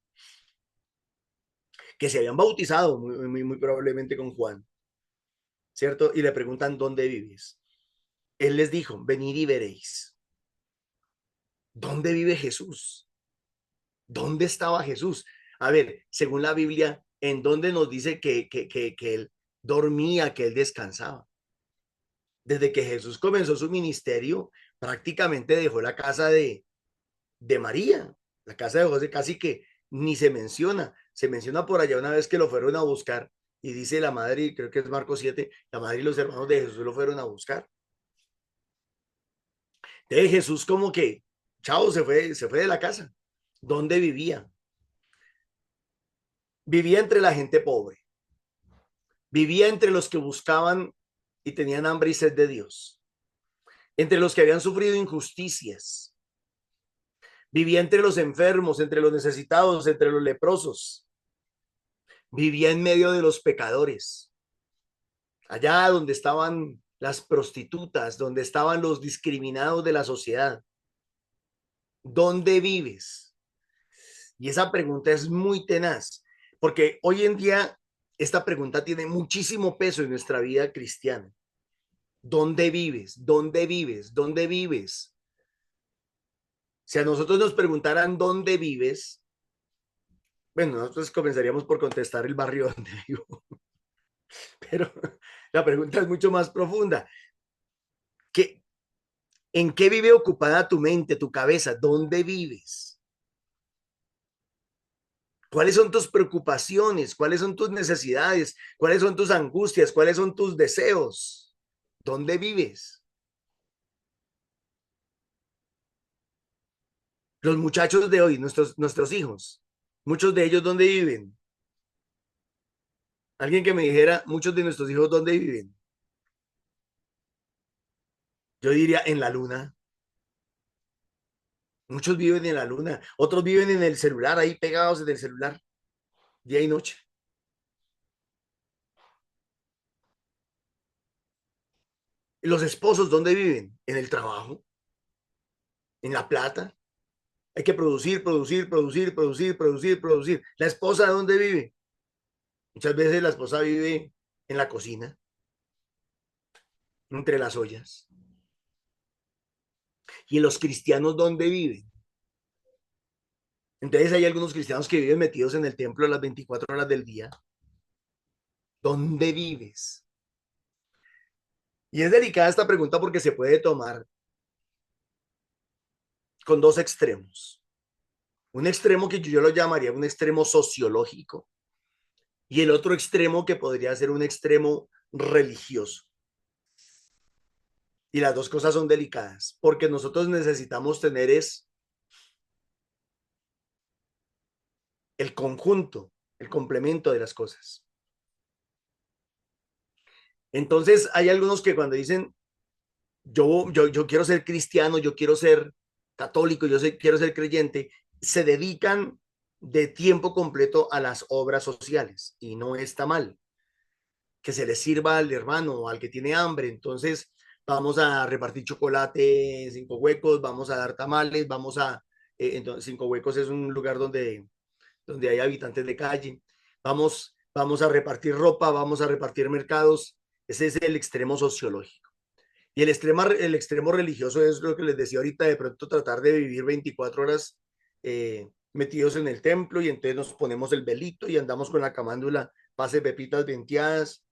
que se habían bautizado muy probablemente con Juan, ¿cierto? Y le preguntan, ¿dónde vives? Él les dijo, venid y veréis. ¿Dónde vive Jesús? ¿Dónde estaba Jesús? A ver, según la Biblia, ¿en dónde nos dice que él dormía, que él descansaba? Desde que Jesús comenzó su ministerio, prácticamente dejó la casa de María, la casa de José, casi que ni se menciona por allá una vez que lo fueron a buscar y dice la madre, creo que es Marcos 7, la madre y los hermanos de Jesús lo fueron a buscar. Entonces Jesús como que, chao, se fue de la casa. ¿Dónde vivía? Vivía entre la gente pobre, vivía entre los que buscaban y tenían hambre y sed de Dios, entre los que habían sufrido injusticias, vivía entre los enfermos, entre los necesitados, entre los leprosos, vivía en medio de los pecadores, allá donde estaban las prostitutas, donde estaban los discriminados de la sociedad. ¿Dónde vives? Y esa pregunta es muy tenaz, porque hoy en día esta pregunta tiene muchísimo peso en nuestra vida cristiana. ¿Dónde vives? ¿Dónde vives? ¿Dónde vives? Si a nosotros nos preguntaran dónde vives, bueno, nosotros comenzaríamos por contestar el barrio donde vivo, pero la pregunta es mucho más profunda. ¿Qué, ¿En qué vive ocupada tu mente, tu cabeza? ¿Dónde vives? ¿Cuáles son tus preocupaciones? ¿Cuáles son tus necesidades? ¿Cuáles son tus angustias? ¿Cuáles son tus deseos? ¿Dónde vives? Los muchachos de hoy, nuestros hijos, muchos de ellos, ¿dónde viven? Alguien que me dijera, muchos de nuestros hijos, ¿dónde viven? Yo diría, en la luna. Muchos viven en la luna, otros viven en el celular, ahí pegados en el celular, día y noche. Los esposos, ¿dónde viven? En el trabajo, en la plata. Hay que producir, producir, producir, producir, producir, producir. ¿La esposa dónde vive? Muchas veces la esposa vive en la cocina, entre las ollas. ¿Y los cristianos dónde viven? Entonces hay algunos cristianos que viven metidos en el templo a las 24 horas del día. ¿Dónde vives? Y es delicada esta pregunta porque se puede tomar con dos extremos. Un extremo que yo lo llamaría un extremo sociológico y el otro extremo que podría ser un extremo religioso. Y las dos cosas son delicadas, porque nosotros necesitamos tener el conjunto, el complemento de las cosas. Entonces hay algunos que cuando dicen, yo quiero ser cristiano, yo quiero ser católico, quiero ser creyente, se dedican de tiempo completo a las obras sociales y no está mal que se les sirva al hermano o al que tiene hambre. Entonces vamos a repartir chocolate en Cinco Huecos, vamos a dar tamales, entonces Cinco Huecos es un lugar donde hay habitantes de calle, vamos a repartir ropa, vamos a repartir mercados. Ese es el extremo sociológico. Y el extremo religioso es lo que les decía ahorita, de pronto tratar de vivir 24 horas metidos en el templo, y entonces nos ponemos el velito y andamos con la camándula, pase pepitas venteadas.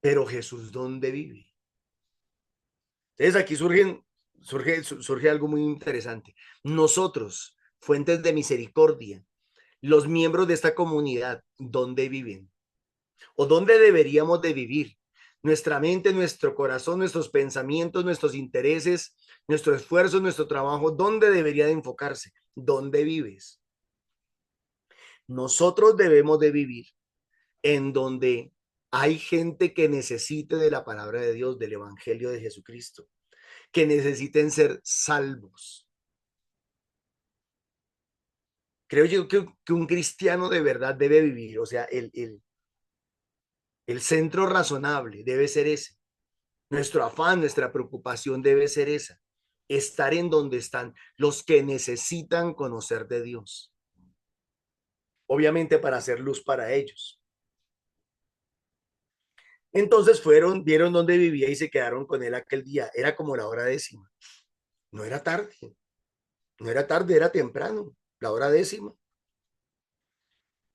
Pero Jesús, ¿dónde vive? Entonces aquí surge algo muy interesante. Nosotros, fuentes de misericordia, los miembros de esta comunidad, ¿dónde viven? ¿O dónde deberíamos de vivir? Nuestra mente, nuestro corazón, nuestros pensamientos, nuestros intereses, nuestro esfuerzo, nuestro trabajo, ¿dónde debería de enfocarse? ¿Dónde vives? Nosotros debemos de vivir en donde hay gente que necesite de la palabra de Dios, del evangelio de Jesucristo, que necesiten ser salvos. Creo yo que un cristiano de verdad debe vivir, o sea, el centro razonable debe ser ese. Nuestro afán, nuestra preocupación debe ser esa. Estar en donde están los que necesitan conocer de Dios. Obviamente para hacer luz para ellos. Entonces vieron dónde vivía y se quedaron con él aquel día. Era como la hora 10:00. No era tarde. No era tarde, era temprano. La hora 10:00.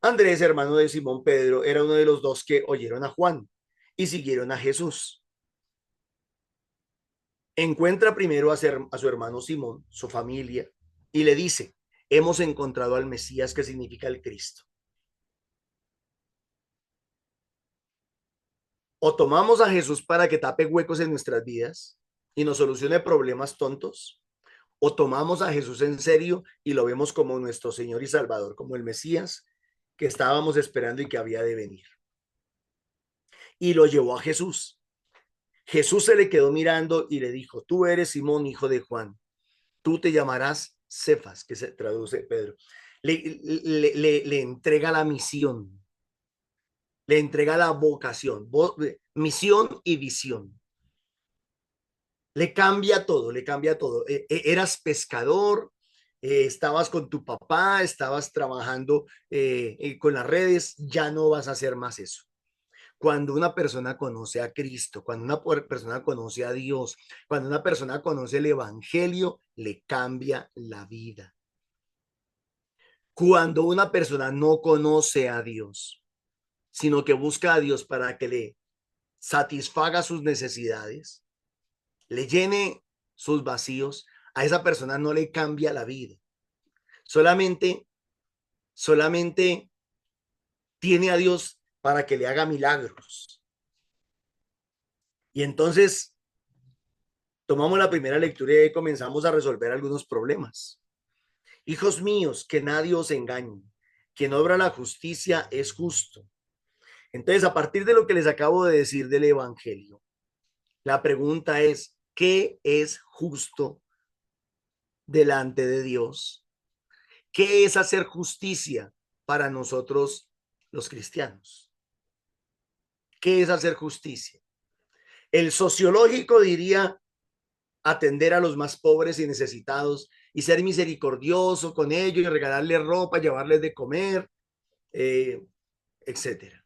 Andrés, hermano de Simón Pedro, era uno de los dos que oyeron a Juan y siguieron a Jesús. Encuentra primero a su hermano Simón, su familia, y le dice: hemos encontrado al Mesías, que significa el Cristo. O tomamos a Jesús para que tape huecos en nuestras vidas y nos solucione problemas tontos, o tomamos a Jesús en serio y lo vemos como nuestro Señor y Salvador, como el Mesías que estábamos esperando y que había de venir. Y lo llevó a Jesús. Jesús se le quedó mirando y le dijo: tú eres Simón, hijo de Juan, tú te llamarás Cefas, que se traduce Pedro. Le entrega la misión, le entrega la vocación, misión y visión. Le cambia todo, le cambia todo. Eras pescador, estabas con tu papá, estabas trabajando con las redes, ya no vas a hacer más eso. Cuando una persona conoce a Cristo, cuando una persona conoce a Dios, cuando una persona conoce el evangelio, le cambia la vida. Cuando una persona no conoce a Dios, sino que busca a Dios para que le satisfaga sus necesidades, le llene sus vacíos, a esa persona no le cambia la vida. Solamente tiene a Dios para que le haga milagros. Y entonces tomamos la primera lectura y comenzamos a resolver algunos problemas. Hijos míos, que nadie os engañe. Quien obra la justicia es justo. Entonces, a partir de lo que les acabo de decir del evangelio, la pregunta es: ¿qué es justo delante de Dios? ¿Qué es hacer justicia para nosotros los cristianos? ¿Qué es hacer justicia? El sociológico diría atender a los más pobres y necesitados y ser misericordioso con ellos y regalarles ropa, llevarles de comer, etcétera.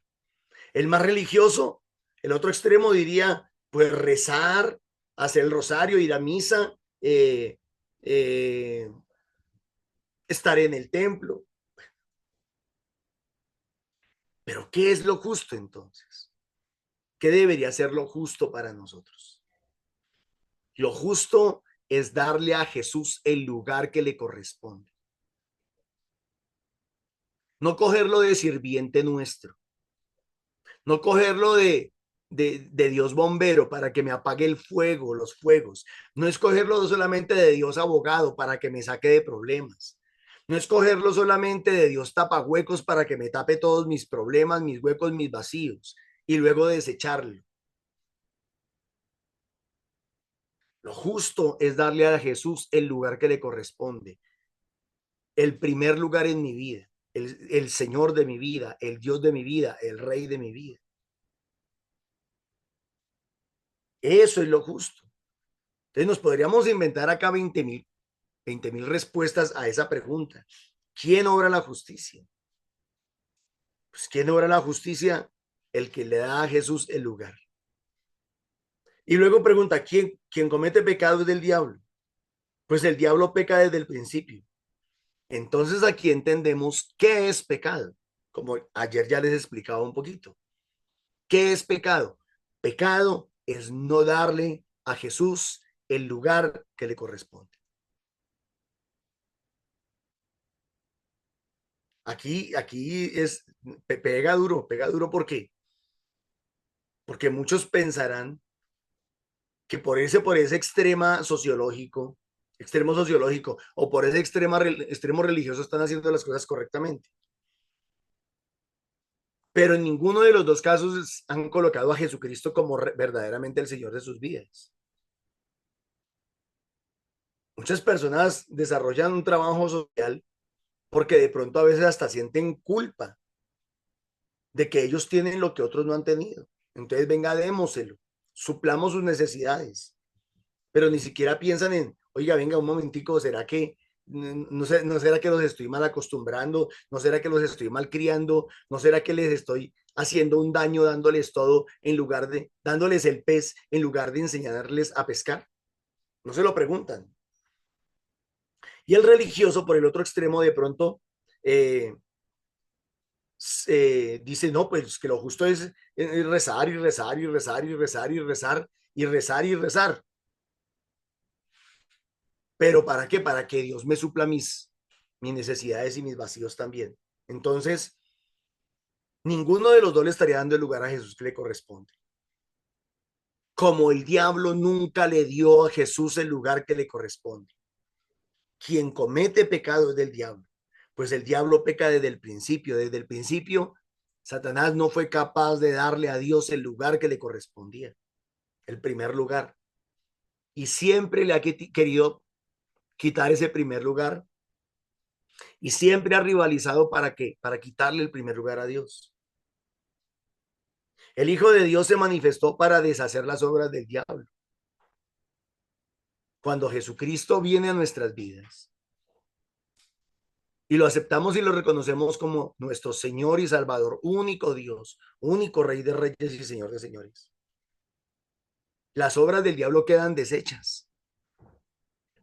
El más religioso, el otro extremo, diría pues rezar, hacer el rosario, ir a misa, estar en el templo. Pero ¿qué es lo justo entonces? ¿Qué debería ser lo justo para nosotros? Lo justo es darle a Jesús el lugar que le corresponde. No cogerlo de sirviente nuestro, no cogerlo de Dios bombero para que me apague el fuego, los fuegos. No escogerlo solamente de Dios abogado para que me saque de problemas. No escogerlo solamente de Dios tapahuecos para que me tape todos mis problemas, mis huecos, mis vacíos y luego desecharlo. Lo justo es darle a Jesús el lugar que le corresponde, el primer lugar en mi vida, el Señor de mi vida, el Dios de mi vida, el Rey de mi vida. Eso es lo justo. Entonces nos podríamos inventar acá 20,000 respuestas a esa pregunta. ¿Quién obra la justicia? Pues ¿quién obra la justicia? El que le da a Jesús el lugar. Y luego pregunta, ¿quién comete pecado es del diablo? Pues el diablo peca desde el principio. Entonces aquí entendemos qué es pecado. Como ayer ya les explicaba un poquito. ¿Qué es pecado? Pecado es no darle a Jesús el lugar que le corresponde. Aquí es, pega duro, ¿por qué? Porque muchos pensarán que por ese extremo sociológico, o por ese extremo religioso están haciendo las cosas correctamente. Pero en ninguno de los dos casos han colocado a Jesucristo como verdaderamente el Señor de sus vidas. Muchas personas desarrollan un trabajo social porque de pronto a veces hasta sienten culpa de que ellos tienen lo que otros no han tenido. Entonces venga, démoselo, suplamos sus necesidades, pero ni siquiera piensan en, oiga, venga un momentico, ¿será que no será que los estoy mal acostumbrando? ¿No será que los estoy mal criando? ¿No será que les estoy haciendo un daño dándoles todo en lugar de dándoles el pez en lugar de enseñarles a pescar? No se lo preguntan. Y el religioso, por el otro extremo, de pronto eh, dice, no, pues que lo justo es rezar y rezar y rezar y rezar y rezar y rezar y rezar. ¿Pero para qué? Para que Dios me supla mis necesidades y mis vacíos también. Entonces, ninguno de los dos le estaría dando el lugar a Jesús que le corresponde. Como el diablo nunca le dio a Jesús el lugar que le corresponde. Quien comete pecado es del diablo, pues el diablo peca desde el principio. Desde el principio, Satanás no fue capaz de darle a Dios el lugar que le correspondía, el primer lugar. Y siempre le ha querido quitar ese primer lugar y siempre ha rivalizado ¿para qué? Para quitarle el primer lugar a Dios. El Hijo de Dios se manifestó para deshacer las obras del diablo. Cuando Jesucristo viene a nuestras vidas y lo aceptamos y lo reconocemos como nuestro Señor y Salvador, único Dios, único Rey de Reyes y Señor de Señores, las obras del diablo quedan deshechas.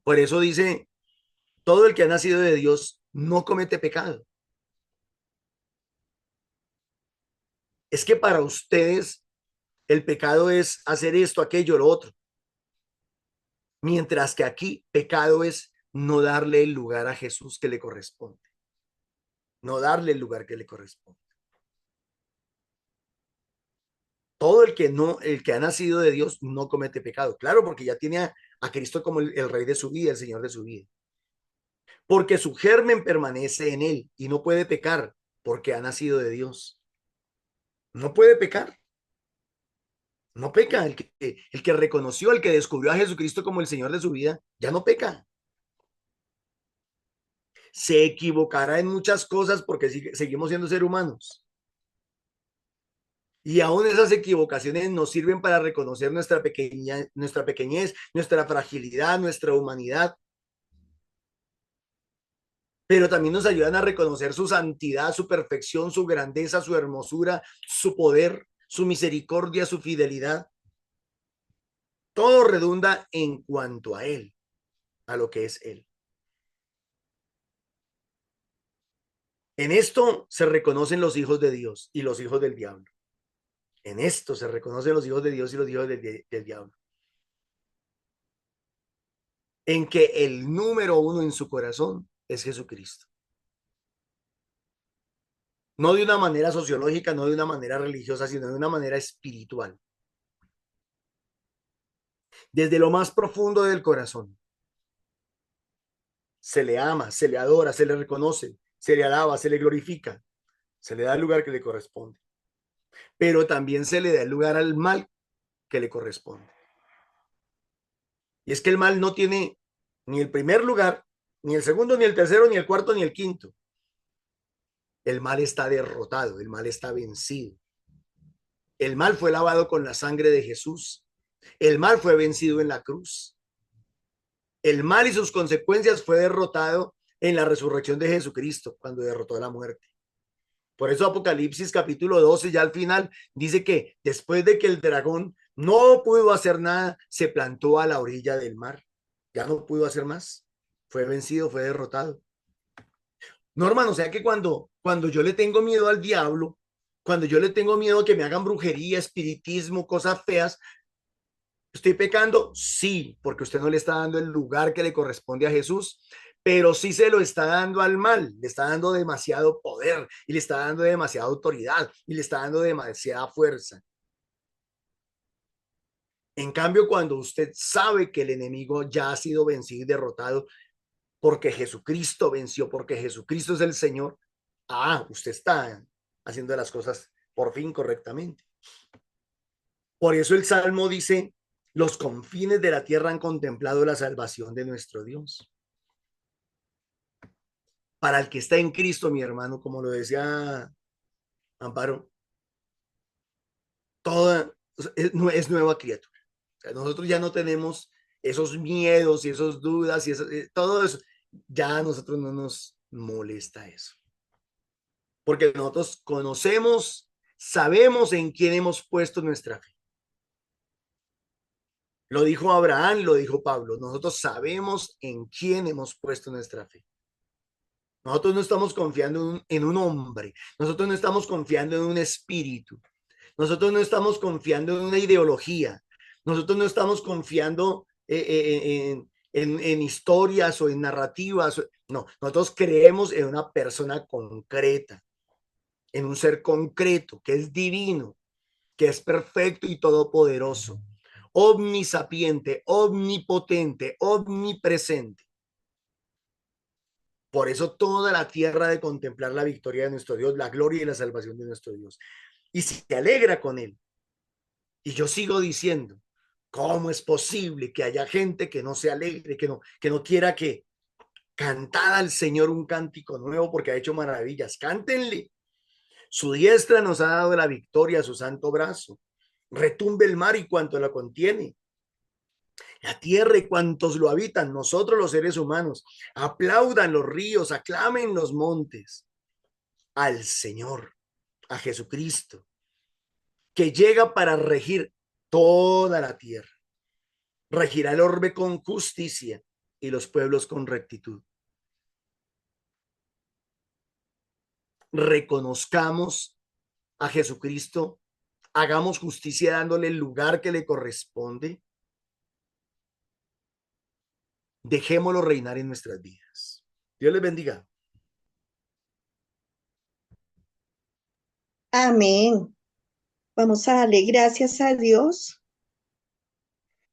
Por eso dice, todo el que ha nacido de Dios no comete pecado. Es que para ustedes el pecado es hacer esto, aquello, lo otro. Mientras que aquí pecado es no darle el lugar a Jesús que le corresponde. No darle el lugar que le corresponde. Todo el que ha nacido de Dios no comete pecado. Claro, porque ya tiene a Cristo como el Rey de su vida, el Señor de su vida. Porque su germen permanece en él y no puede pecar porque ha nacido de Dios. No puede pecar. No peca. El que reconoció, el que descubrió a Jesucristo como el Señor de su vida, ya no peca. Se equivocará en muchas cosas porque seguimos siendo seres humanos. Y aún esas equivocaciones nos sirven para reconocer nuestra pequeñez, nuestra fragilidad, nuestra humanidad. Pero también nos ayudan a reconocer su santidad, su perfección, su grandeza, su hermosura, su poder, su misericordia, su fidelidad. Todo redunda en cuanto a Él, a lo que es Él. En esto se reconocen los hijos de Dios y los hijos del diablo. En esto se reconocen los hijos de Dios y los hijos del diablo. En que el número uno en su corazón es Jesucristo. no de una manera sociológica, no de una manera religiosa, sino de una manera espiritual. Desde lo más profundo del corazón. Se le ama, se le adora, se le reconoce, se le alaba, se le glorifica, se le da el lugar que le corresponde. Pero también se le da el lugar al mal que le corresponde. Y es que el mal no tiene ni el primer lugar, ni el segundo, ni el tercero, ni el cuarto, ni el quinto. El mal está derrotado, el mal está vencido. El mal fue lavado con la sangre de Jesús. El mal fue vencido en la cruz. El mal y sus consecuencias fue derrotado en la resurrección de Jesucristo cuando derrotó la muerte. Por eso Apocalipsis capítulo 12 ya al final dice que después de que el dragón no pudo hacer nada, se plantó a la orilla del mar. Ya no pudo hacer más. Fue vencido, fue derrotado. No, hermano, o sea que cuando yo le tengo miedo al diablo, cuando yo le tengo miedo a que me hagan brujería, espiritismo, cosas feas, ¿estoy pecando? Sí, porque usted no le está dando el lugar que le corresponde a Jesús, pero sí se lo está dando al mal, le está dando demasiado poder y le está dando demasiada autoridad y le está dando demasiada fuerza. En cambio, cuando usted sabe que el enemigo ya ha sido vencido y derrotado porque Jesucristo venció, porque Jesucristo es el Señor, usted está haciendo las cosas por fin correctamente. Por eso el Salmo dice, los confines de la tierra han contemplado la salvación de nuestro Dios. Para el que está en Cristo, mi hermano, como lo decía Amparo, toda es nueva criatura. O sea, nosotros ya no tenemos esos miedos y esas dudas y todo eso. Ya a nosotros no nos molesta eso. Porque nosotros conocemos, sabemos en quién hemos puesto nuestra fe. Lo dijo Abraham, lo dijo Pablo. Nosotros sabemos en quién hemos puesto nuestra fe. Nosotros no estamos confiando en un hombre. Nosotros no estamos confiando en un espíritu. Nosotros no estamos confiando en una ideología. Nosotros no estamos confiando en historias o en narrativas. No, nosotros creemos en una persona concreta, en un ser concreto que es divino, que es perfecto y todopoderoso, omnisapiente, omnipotente, omnipresente. Por eso toda la tierra de contemplar la victoria de nuestro Dios, la gloria y la salvación de nuestro Dios. Y se alegra con él. Y yo sigo diciendo, ¿cómo es posible que haya gente que no se alegre, que no quiera que cantar al Señor un cántico nuevo porque ha hecho maravillas? Cántenle. Su diestra nos ha dado la victoria, su santo brazo. Retumbe el mar y cuanto la contiene. La tierra y cuantos lo habitan, nosotros los seres humanos. Aplaudan los ríos, aclamen los montes al Señor, a Jesucristo, que llega para regir toda la tierra. Regirá el orbe con justicia y los pueblos con rectitud. Reconozcamos a Jesucristo, hagamos justicia dándole el lugar que le corresponde. Dejémoslo reinar en nuestras vidas. Dios les bendiga. Amén. Vamos a darle gracias a Dios.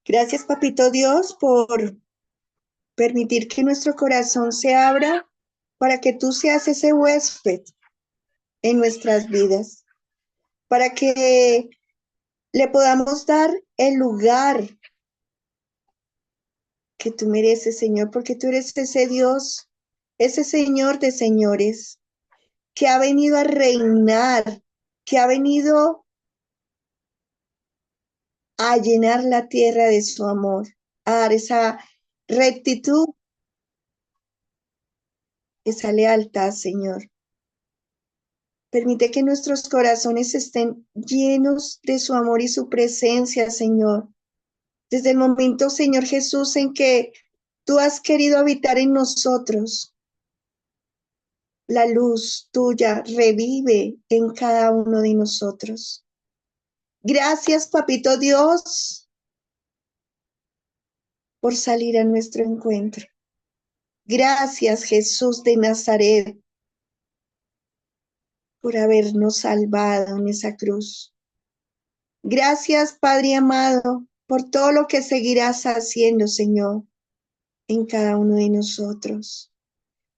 Gracias, Papito Dios, por permitir que nuestro corazón se abra para que tú seas ese huésped en nuestras vidas, para que le podamos dar el lugar que tú mereces, Señor, porque tú eres ese Dios, ese Señor de señores, que ha venido a reinar, que ha venido a llenar la tierra de su amor, a dar esa rectitud, esa lealtad, Señor. Permite que nuestros corazones estén llenos de su amor y su presencia, Señor. Desde el momento, Señor Jesús, en que tú has querido habitar en nosotros, la luz tuya revive en cada uno de nosotros. Gracias, Papito Dios, por salir a nuestro encuentro. Gracias, Jesús de Nazaret, por habernos salvado en esa cruz. Gracias, Padre amado, por todo lo que seguirás haciendo, Señor, en cada uno de nosotros.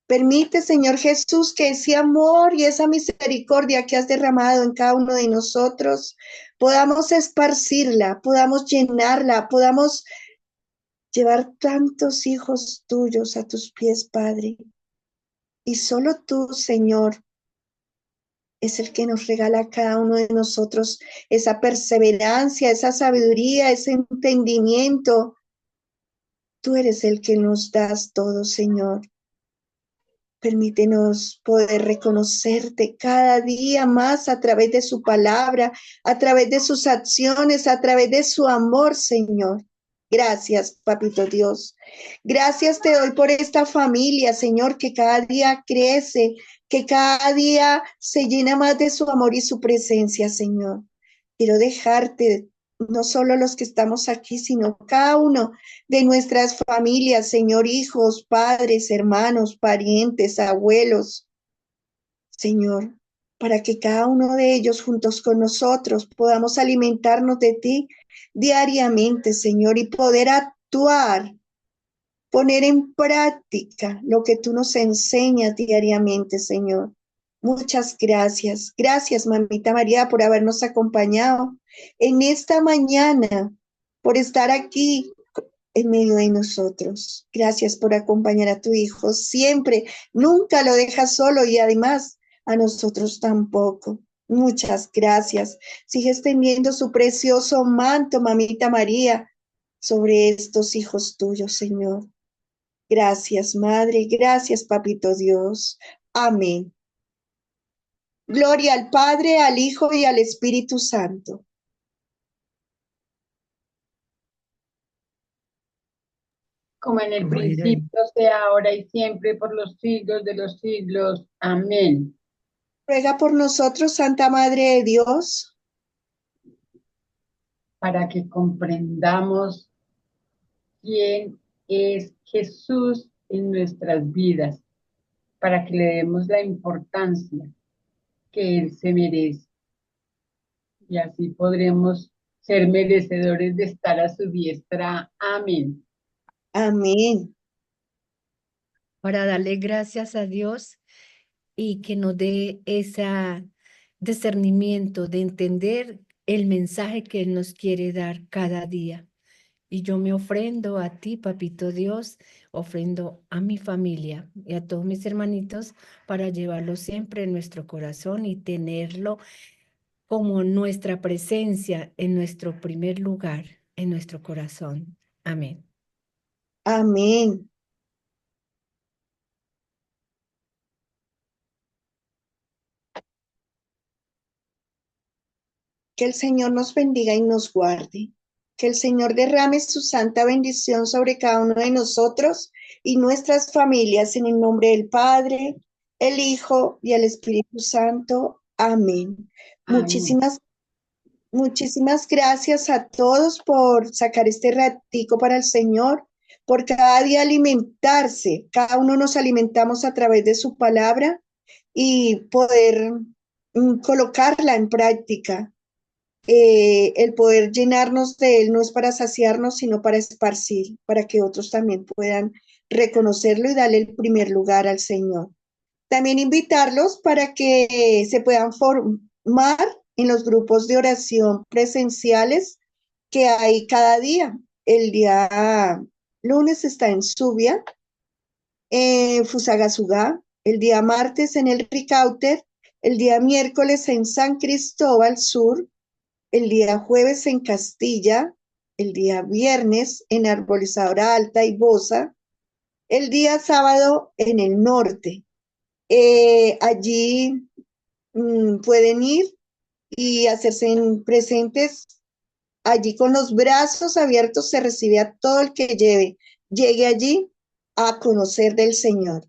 Permite, Señor Jesús, que ese amor y esa misericordia que has derramado en cada uno de nosotros, podamos esparcirla, podamos llenarla, podamos llevar tantos hijos tuyos a tus pies, Padre. Y solo tú, Señor, es el que nos regala a cada uno de nosotros esa perseverancia, esa sabiduría, ese entendimiento. Tú eres el que nos das todo, Señor. Permítenos poder reconocerte cada día más a través de su palabra, a través de sus acciones, a través de su amor, Señor. Gracias, Papito Dios. Gracias te doy por esta familia, Señor, que cada día crece, que cada día se llena más de su amor y su presencia, Señor. Quiero dejarte, no solo los que estamos aquí, sino cada uno de nuestras familias, Señor, hijos, padres, hermanos, parientes, abuelos, Señor, para que cada uno de ellos juntos con nosotros podamos alimentarnos de ti diariamente, Señor, y poder actuar, poner en práctica lo que tú nos enseñas diariamente, Señor. Muchas gracias. Gracias, Mamita María, por habernos acompañado en esta mañana, por estar aquí en medio de nosotros. Gracias por acompañar a tu hijo siempre. Nunca lo dejas solo y además a nosotros tampoco. Muchas gracias. Sigue extendiendo su precioso manto, Mamita María, sobre estos hijos tuyos, Señor. Gracias, Madre. Gracias, Papito Dios. Amén. Gloria al Padre, al Hijo y al Espíritu Santo. Como en el Como era en- principio, sea ahora y siempre, por los siglos de los siglos. Amén. Ruega por nosotros, Santa Madre de Dios, Para que comprendamos quién es Jesús en nuestras vidas, para que le demos la importancia que Él se merece. Y así podremos ser merecedores de estar a su diestra. Amén. amén. Para darle gracias a Dios y que nos dé ese discernimiento de entender el mensaje que Él nos quiere dar cada día. Y yo me ofrendo a ti, Papito Dios, ofrendo a mi familia y a todos mis hermanitos para llevarlo siempre en nuestro corazón y tenerlo como nuestra presencia en nuestro primer lugar, en nuestro corazón. Amén. Amén. Que el Señor nos bendiga y nos guarde. Que el Señor derrame su santa bendición sobre cada uno de nosotros y nuestras familias en el nombre del Padre, el Hijo y el Espíritu Santo. Amén. Amén. Muchísimas gracias a todos por sacar este ratico para el Señor, por cada día alimentarse. Cada uno nos alimentamos a través de su palabra y poder colocarla en práctica. El poder llenarnos de Él no es para saciarnos, sino para esparcir, para que otros también puedan reconocerlo y darle el primer lugar al Señor. También invitarlos para que se puedan formar en los grupos de oración presenciales que hay cada día. El día lunes está en Subia, en Fusagasugá, el día martes en el Ricauter, el día miércoles en San Cristóbal Sur, el día jueves en Castilla, el día viernes en Arbolizadora Alta y Bosa, el día sábado en el norte. Allí pueden ir y hacerse presentes. Allí con los brazos abiertos se recibe a todo el que llegue allí a conocer del Señor.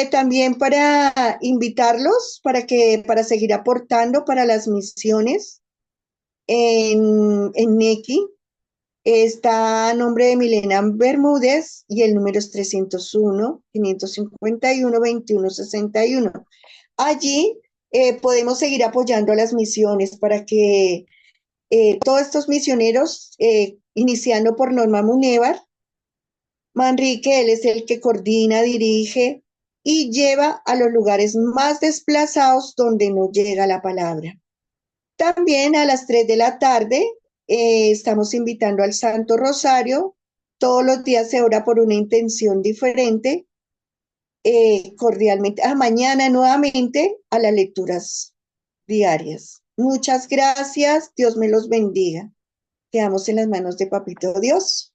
También para invitarlos para seguir aportando para las misiones en Nequi. Está a nombre de Milena Bermúdez y el número es 301-551-2161. Allí podemos seguir apoyando a las misiones para que todos estos misioneros, iniciando por Norma Munevar, Manrique, él es el que coordina, dirige y lleva a los lugares más desplazados donde no llega la palabra. También a las 3 de la tarde estamos invitando al Santo Rosario. Todos los días se ora por una intención diferente. Cordialmente, mañana nuevamente a las lecturas diarias. Muchas gracias. Dios me los bendiga. Quedamos en las manos de Papito Dios.